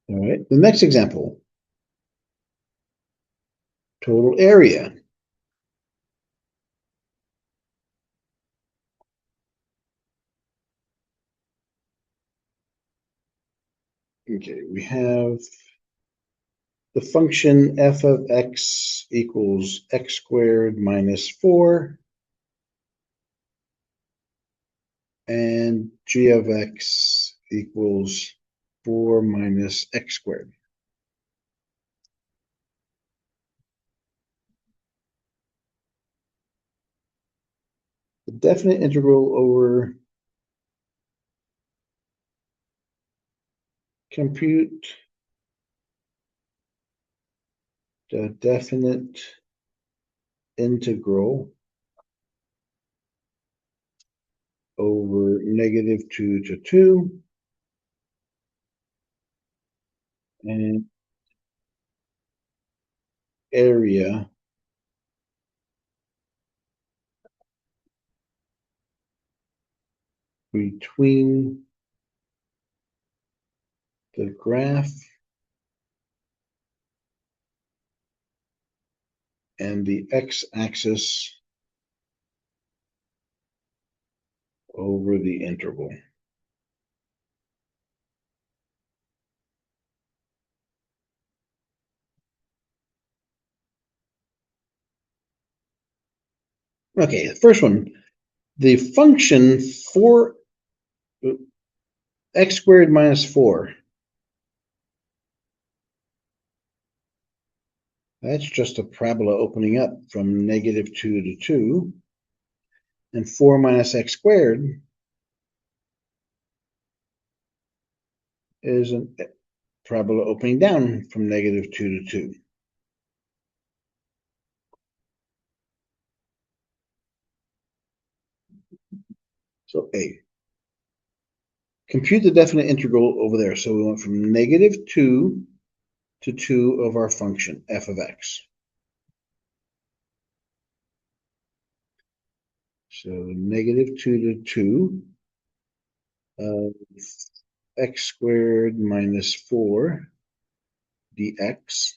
All right, the next example, total area. Okay, we have the function f of x equals x squared minus 4, and g of x equals 4 minus x squared. The definite integral over compute the definite integral over negative 2 to 2 and area between the graph and the x-axis over the interval. Okay, the first one, the function for x squared minus 4, that's just a parabola opening up from negative 2 to 2, and 4 minus x squared is a parabola opening down from negative 2 to 2. So A. Compute the definite integral over there. So we went from negative 2 to 2 of our function, f of x. So negative 2 to 2 of x squared minus 4 dx.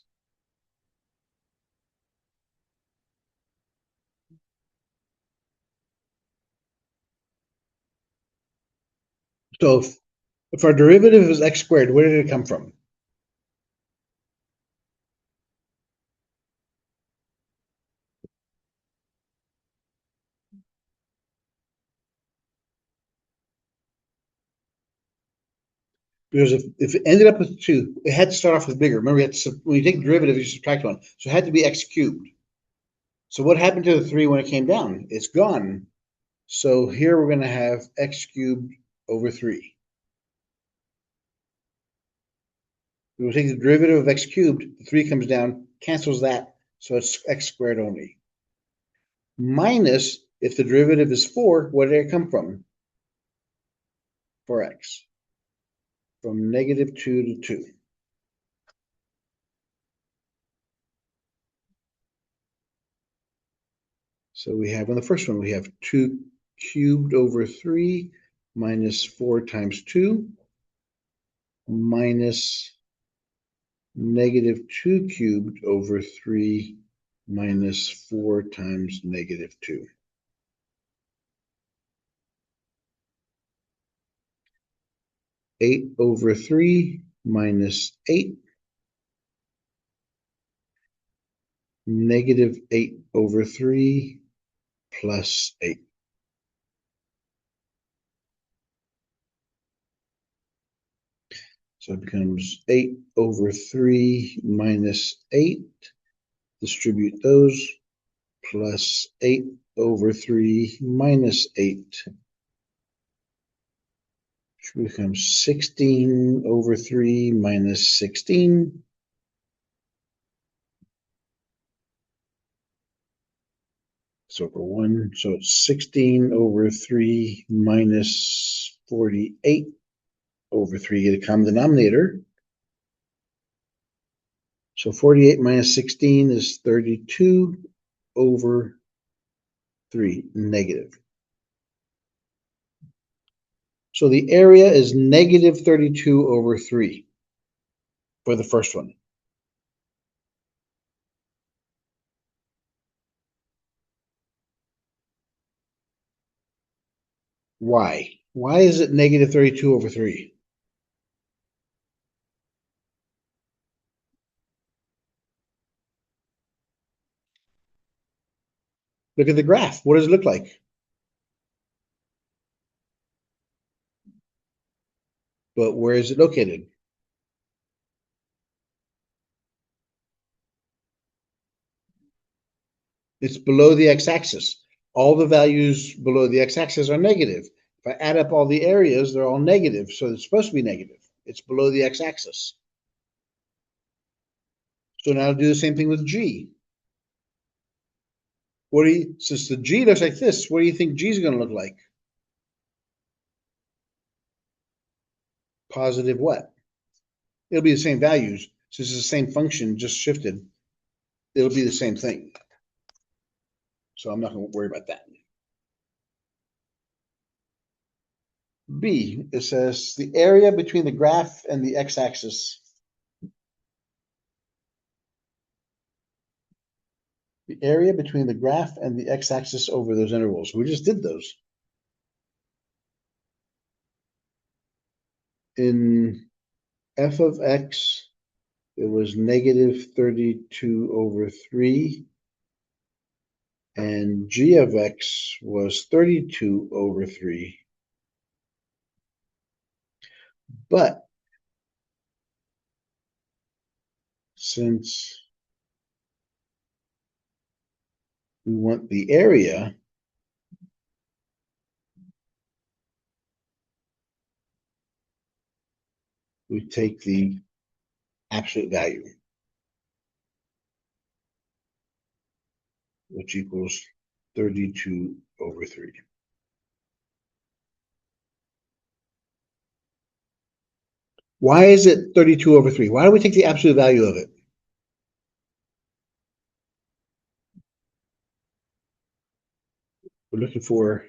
So if our derivative is x squared, where did it come from? Because if it ended up with 2, it had to start off with bigger. Remember, when you take the derivative, you subtract 1. So it had to be x cubed. So what happened to the 3 when it came down? It's gone. So here we're going to have x cubed over 3. We will take the derivative of x cubed. The 3 comes down, cancels that. So it's x squared only. Minus, if the derivative is 4, where did it come from? For x. From negative 2 to 2. So we have, on the first one, we have 2 cubed over 3 minus 4 times 2 minus negative 2 cubed over 3 minus 4 times negative 2. Eight over 3 minus 8, negative 8 over 3 plus 8. So it becomes 8 over 3 minus 8. Distribute those, plus 8 over 3 minus 8. Which becomes 16 over 3 minus 16. So for 1, so it's 16 over 3 minus 48 over 3. Get a common denominator. So 48 minus 16 is 32 over 3, negative. So the area is negative 32 over 3 for the first one. Why? Why is it negative 32 over 3? Look at the graph. What does it look like? But where is it located? It's below the x-axis. All the values below the x-axis are negative. If I add up all the areas, they're all negative, so it's supposed to be negative. It's below the x-axis. So now I'll do the same thing with G. Since the G looks like this, what do you think G is going to look like? Positive what? It'll be the same values. Since it's the same function, just shifted, it'll be the same thing. So I'm not going to worry about that. B, it says the area between the graph and the x-axis. The area between the graph and the x-axis over those intervals. We just did those. In f of x, it was negative 32 over 3, and g of x was 32 over 3. But since we want the area, we take the absolute value, which equals 32 over 3. Why is it 32 over 3? Why do we take the absolute value of it? We're looking for...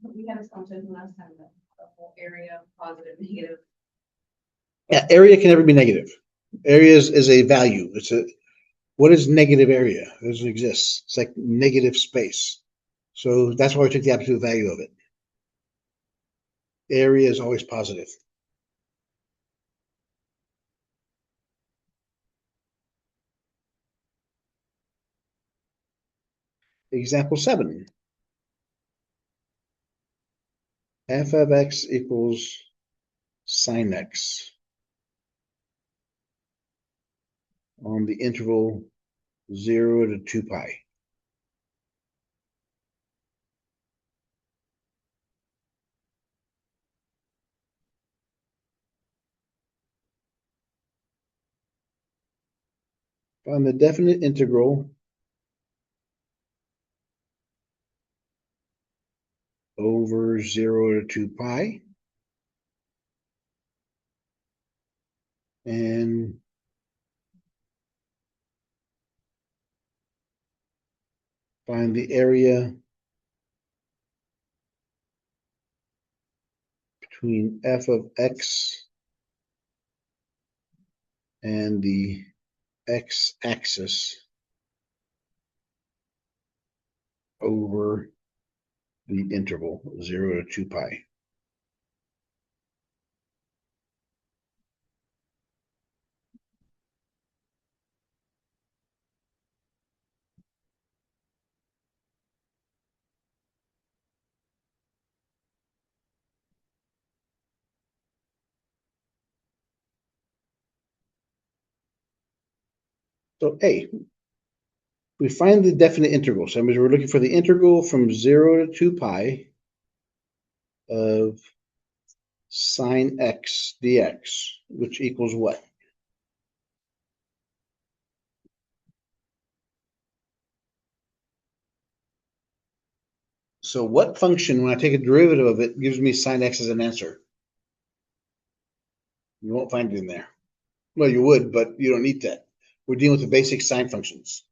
We had a conversation last time that the whole area, positive, negative. Yeah, area can never be negative. Area is a value. What is negative area? It doesn't exist. It's like negative space. So that's why we took the absolute value of it. Area is always positive. Example 7. F of x equals sine x on the interval 0 to 2 pi. Find the definite integral over 0 to 2 pi. And Find the area between f of x and the x-axis over the interval 0 to 2 pi. So A, we find the definite integral. So we're looking for the integral from 0 to 2 pi of sine x dx, which equals what? So what function, when I take a derivative of it, gives me sine x as an answer? You won't find it in there. Well, you would, but you don't need that. We're dealing with the basic sine functions.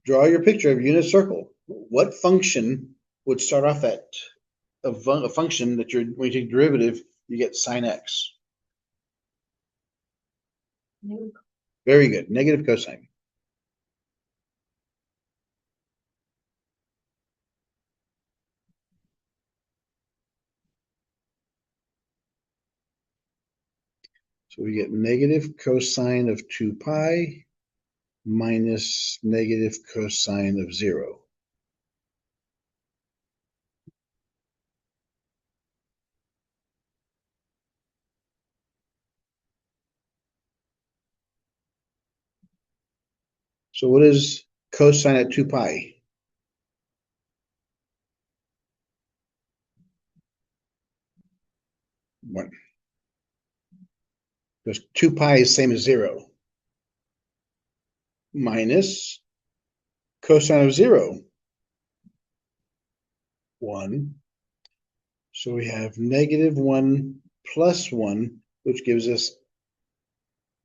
Draw your picture of a unit circle. What function would start off at a function that when you take derivative, you get sine x? Very good. Negative cosine. So we get negative cosine of 2 pi minus negative cosine of 0. So what is cosine at 2 pi? 1. Because 2 pi is the same as 0. Minus cosine of 0. 1. So we have negative 1 plus 1, which gives us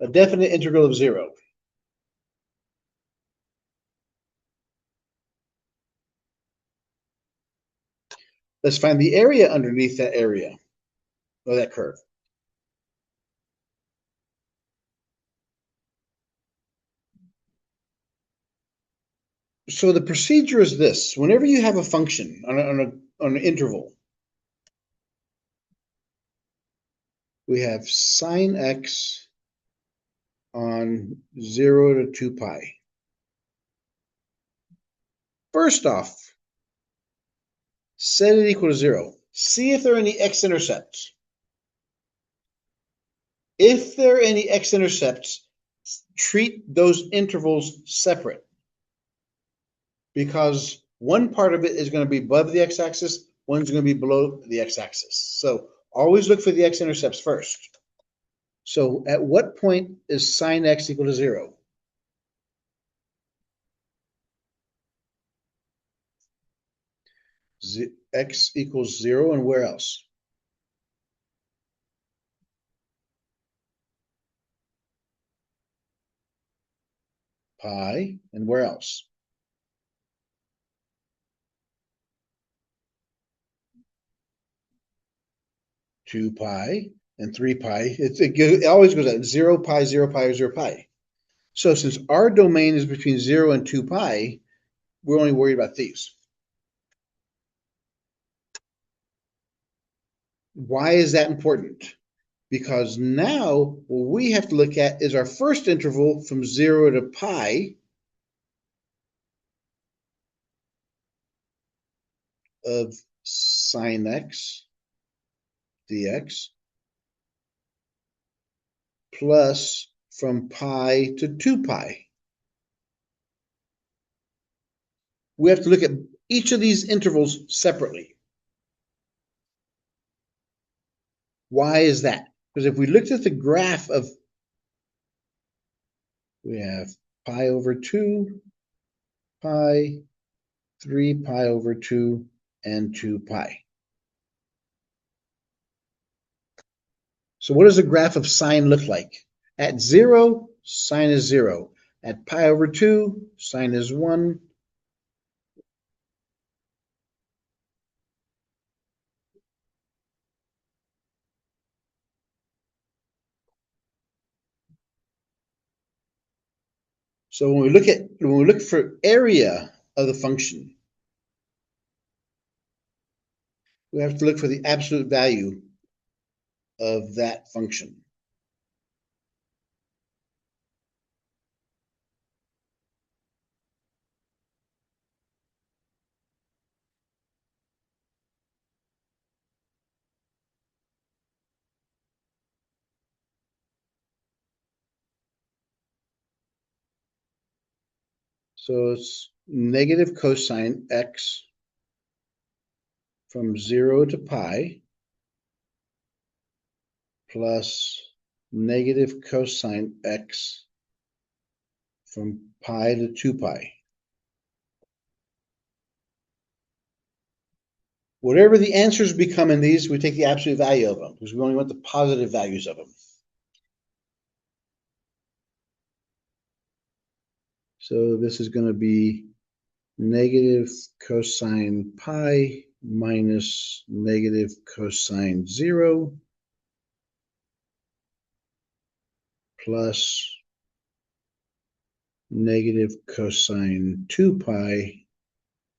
a definite integral of 0. Let's find the area underneath that area, or that curve. So the procedure is this. Whenever you have a function on an interval, we have sine x on 0 to 2 pi. First off, set it equal to 0. See if there are any x-intercepts. If there are any x-intercepts, treat those intervals separate, because one part of it is going to be above the x-axis, one's going to be below the x-axis. So always look for the x-intercepts first. So at what point is sine x equal to 0? X equals 0, and where else? Pi, and where else? 2 pi and 3 pi. It always goes at 0 pi, 0 pi, or 0 pi. So since our domain is between 0 and 2 pi, we're only worried about these. Why is that important? Because now what we have to look at is our first interval from 0 to pi of sine x dx plus from pi to 2 pi. We have to look at each of these intervals separately. Why is that? Because if we looked at the graph of, we have pi over 2, pi, 3 pi over 2, and 2 pi. So what does the graph of sine look like? At 0, sine is 0. At pi over 2, sine is 1. So when we look for area of the function, we have to look for the absolute value of that function. So it's negative cosine x from 0 to pi plus negative cosine x from pi to 2 pi. Whatever the answers become in these, we take the absolute value of them because we only want the positive values of them. So this is going to be negative cosine pi minus negative cosine 0 plus negative cosine 2 pi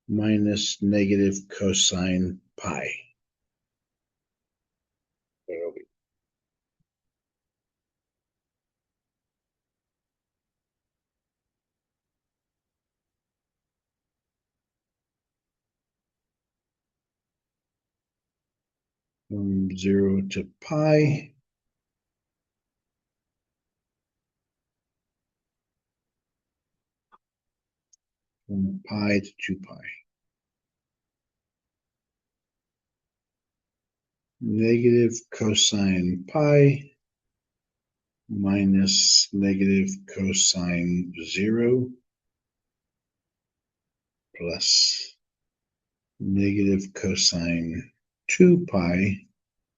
minus negative cosine pi. From 0 to pi. From pi to 2 pi. Negative cosine pi minus negative cosine 0 plus negative cosine 2 pi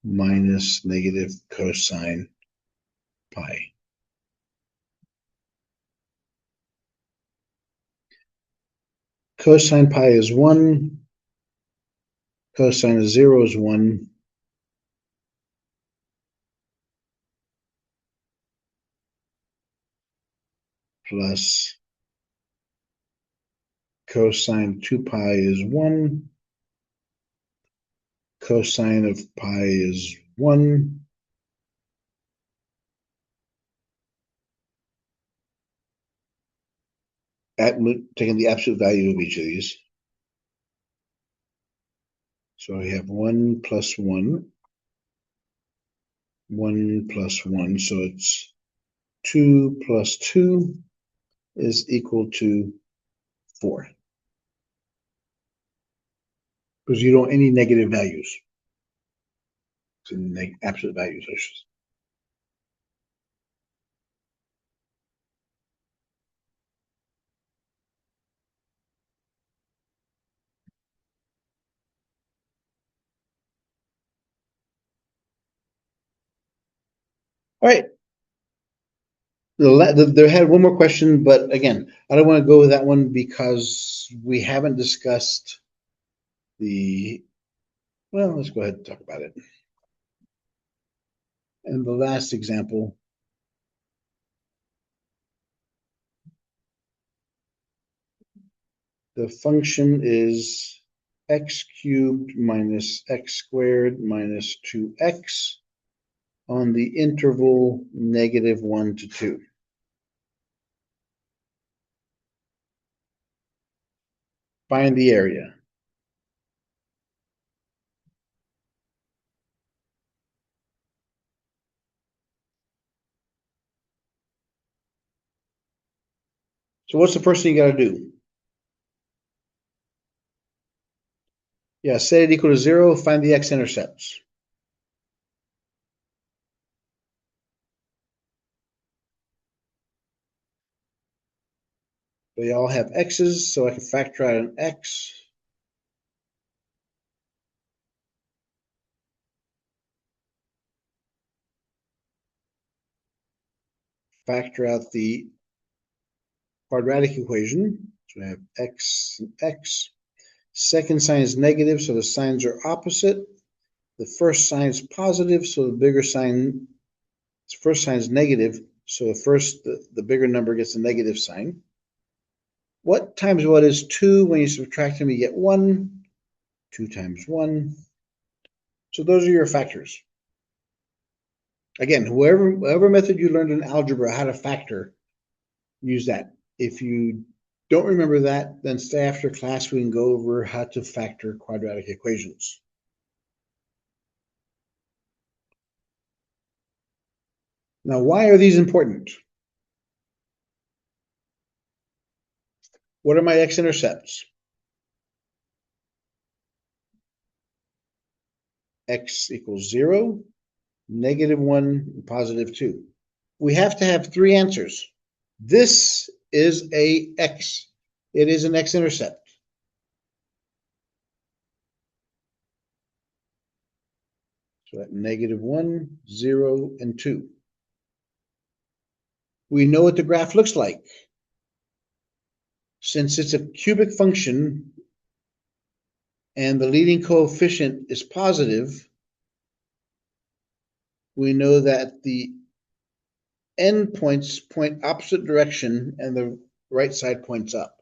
minus negative cosine pi. Cosine pi is 1. Cosine of 0 is 1. Plus cosine 2 pi is 1. Cosine of pi is 1. Taking the absolute value of each of these. So we have 1 plus 1. 1 plus 1. So it's 2 plus 2 is equal to 4. Because you don't want any negative values. So absolute values. All right. There had one more question, but again, I don't want to go with that one because we haven't discussed well, let's go ahead and talk about it. And the last example, the function is x cubed minus x squared minus 2x on the interval -1 to 2. Find the area. So what's the first thing you got to do? Yeah, set it equal to 0, find the x-intercepts. They all have x's, so I can factor out an x. Factor out the quadratic equation. So we have x and x. Second sign is negative, so the signs are opposite. The first sign is positive, so the first sign is negative, so the bigger number gets a negative sign. What times what is 2? When you subtract them, you get 1. 2 times 1. So those are your factors. Again, whatever method you learned in algebra, how to factor, use that. If you don't remember that, then stay after class. We can go over how to factor quadratic equations. Now, why are these important? What are my x-intercepts? X equals 0, -1, and +2. We have to have 3 answers. This is a x. It is an x-intercept. So at -1, 0, and 2. We know what the graph looks like. Since it's a cubic function and the leading coefficient is positive, we know that the endpoints point opposite direction and the right side points up.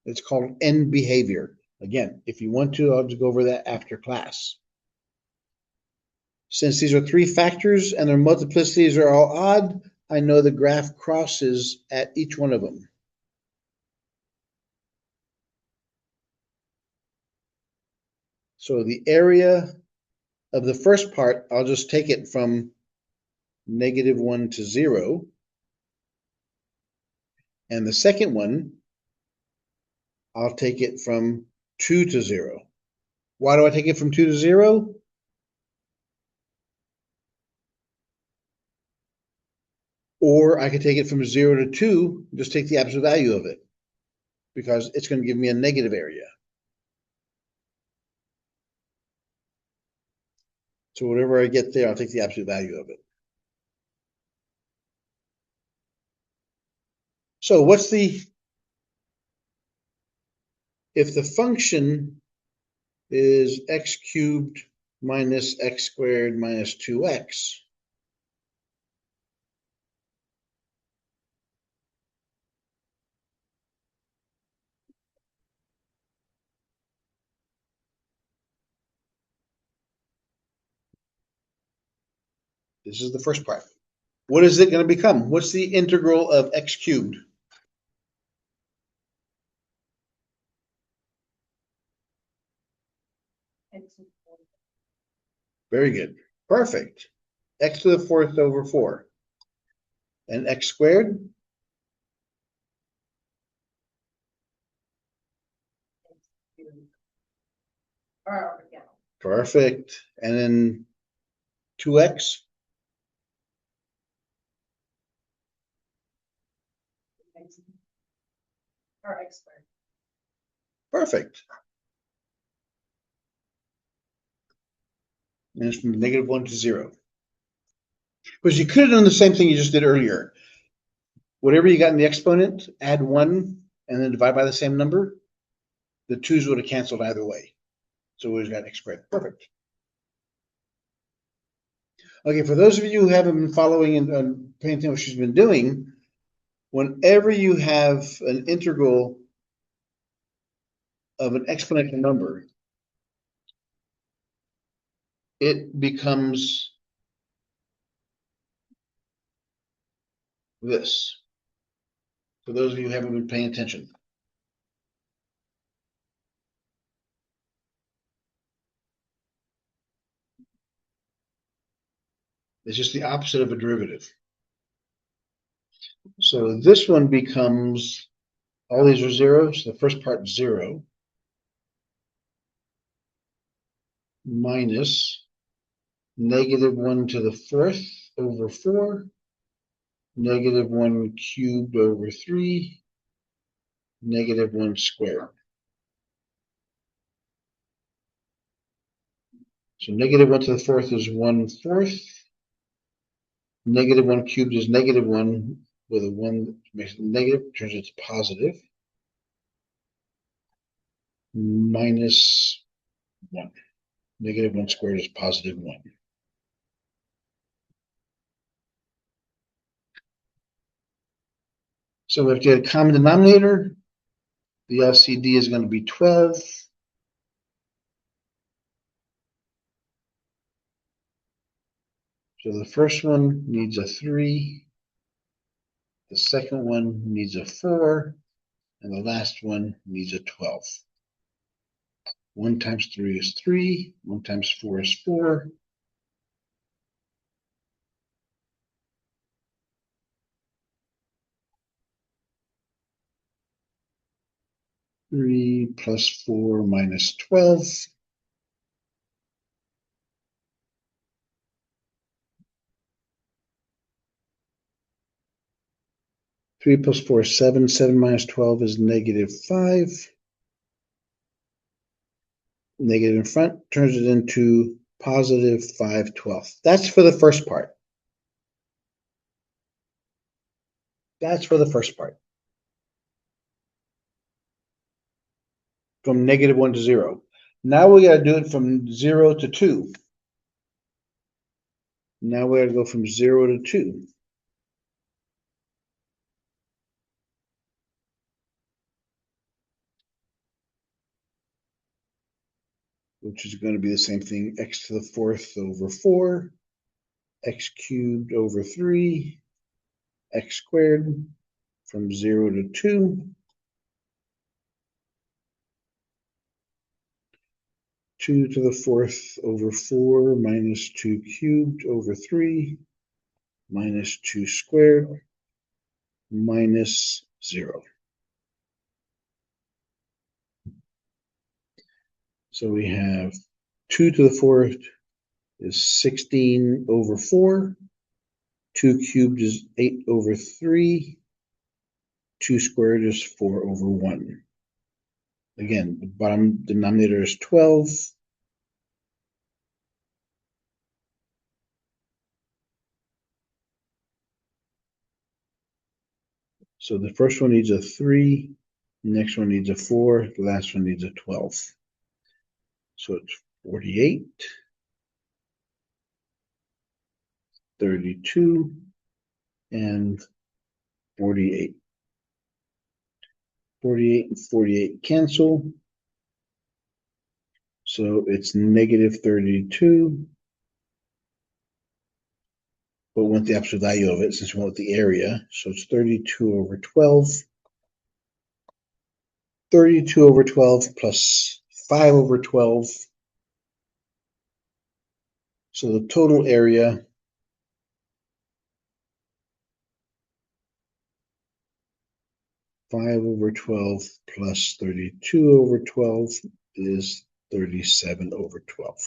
It's called end behavior. Again, if you want to, I'll just go over that after class. Since these are 3 factors and their multiplicities are all odd, I know the graph crosses at each one of them. So the area of the first part, I'll just take it from -1 to 0. And the second one, I'll take it from 2 to 0. Why do I take it from 2 to 0? Or I could take it from 0 to 2, just take the absolute value of it, because it's going to give me a negative area. So whatever I get there, I'll take the absolute value of it. So if the function is x cubed minus x squared minus 2x, this is the first part. What is it going to become? What's the integral of x cubed? Very good. Perfect. X to the 4th over 4. And x squared? Yeah. Perfect. And then 2x? Or x squared. Perfect. And it's from -1 to 0. Because you could have done the same thing you just did earlier. Whatever you got in the exponent, add 1 and then divide by the same number. The 2's would have canceled either way. So we've got x squared. Perfect. Okay, for those of you who haven't been following and paying attention to what she's been doing, whenever you have an integral of an exponential number, it becomes this. For those of you who haven't been paying attention. It's just the opposite of a derivative. So this one becomes, all these are zeros. The first part is 0 minus -1 to the 4th over 4, -1 cubed over 3, -1 squared. So -1 to the 4th is 1/4. -1 cubed is -1. with a 1 makes it negative, turns it to positive, minus 1. Negative 1 squared is positive 1. So we have to get a common denominator. The LCD is going to be 12. So the first one needs a 3. The second one needs a 4. And the last one needs a 12. 1 times 3 is 3. 1 times 4 is 4. 3 plus 4 minus 12. 3 plus 4 is 7. 7 minus 12 is negative 5. Negative in front turns it into positive 5/12. That's for the first part. That's for the first part. From negative 1 to 0. Now we got to do it from 0 to 2. Now we got to go from 0 to 2. Which is going to be the same thing, x to the 4th over 4, x cubed over 3, x squared from 0 to 2. 2 to the 4th over 4 minus 2 cubed over 3 minus 2 squared minus 0. So we have 2 to the 4th is 16 over 4. 2 cubed is 8 over 3. 2 squared is 4 over 1. Again, the bottom denominator is 12. So the first one needs a 3. The next one needs a 4. The last one needs a 12. So it's 48, 32, and 48. 48 and 48 cancel. So it's negative 32. But we want the absolute value of it since we want the area. So it's 32 over 12. 32 over 12 plus 5 over 12. So the total area (5 over 12 plus 32 over 12) is 37 over 12.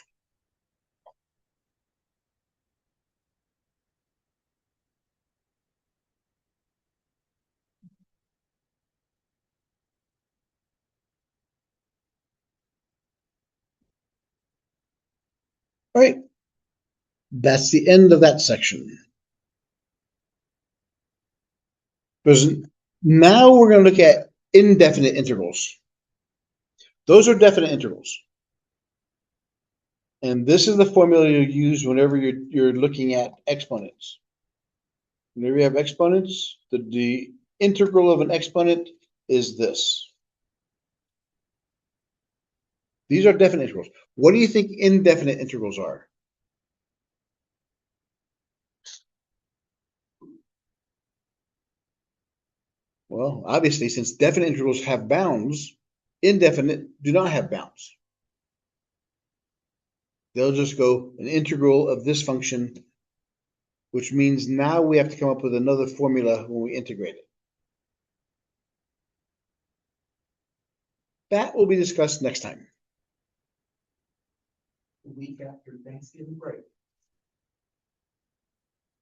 All right. That's the end of that section. Now we're going to look at indefinite integrals. Those are definite integrals. And this is the formula you use whenever you're looking at exponents. Whenever you have exponents, the integral of an exponent is this. These are definite integrals. What do you think indefinite integrals are? Well, obviously, since definite integrals have bounds, indefinite do not have bounds. They'll just go an integral of this function, which means now we have to come up with another formula when we integrate it. That will be discussed next time. The week after Thanksgiving break.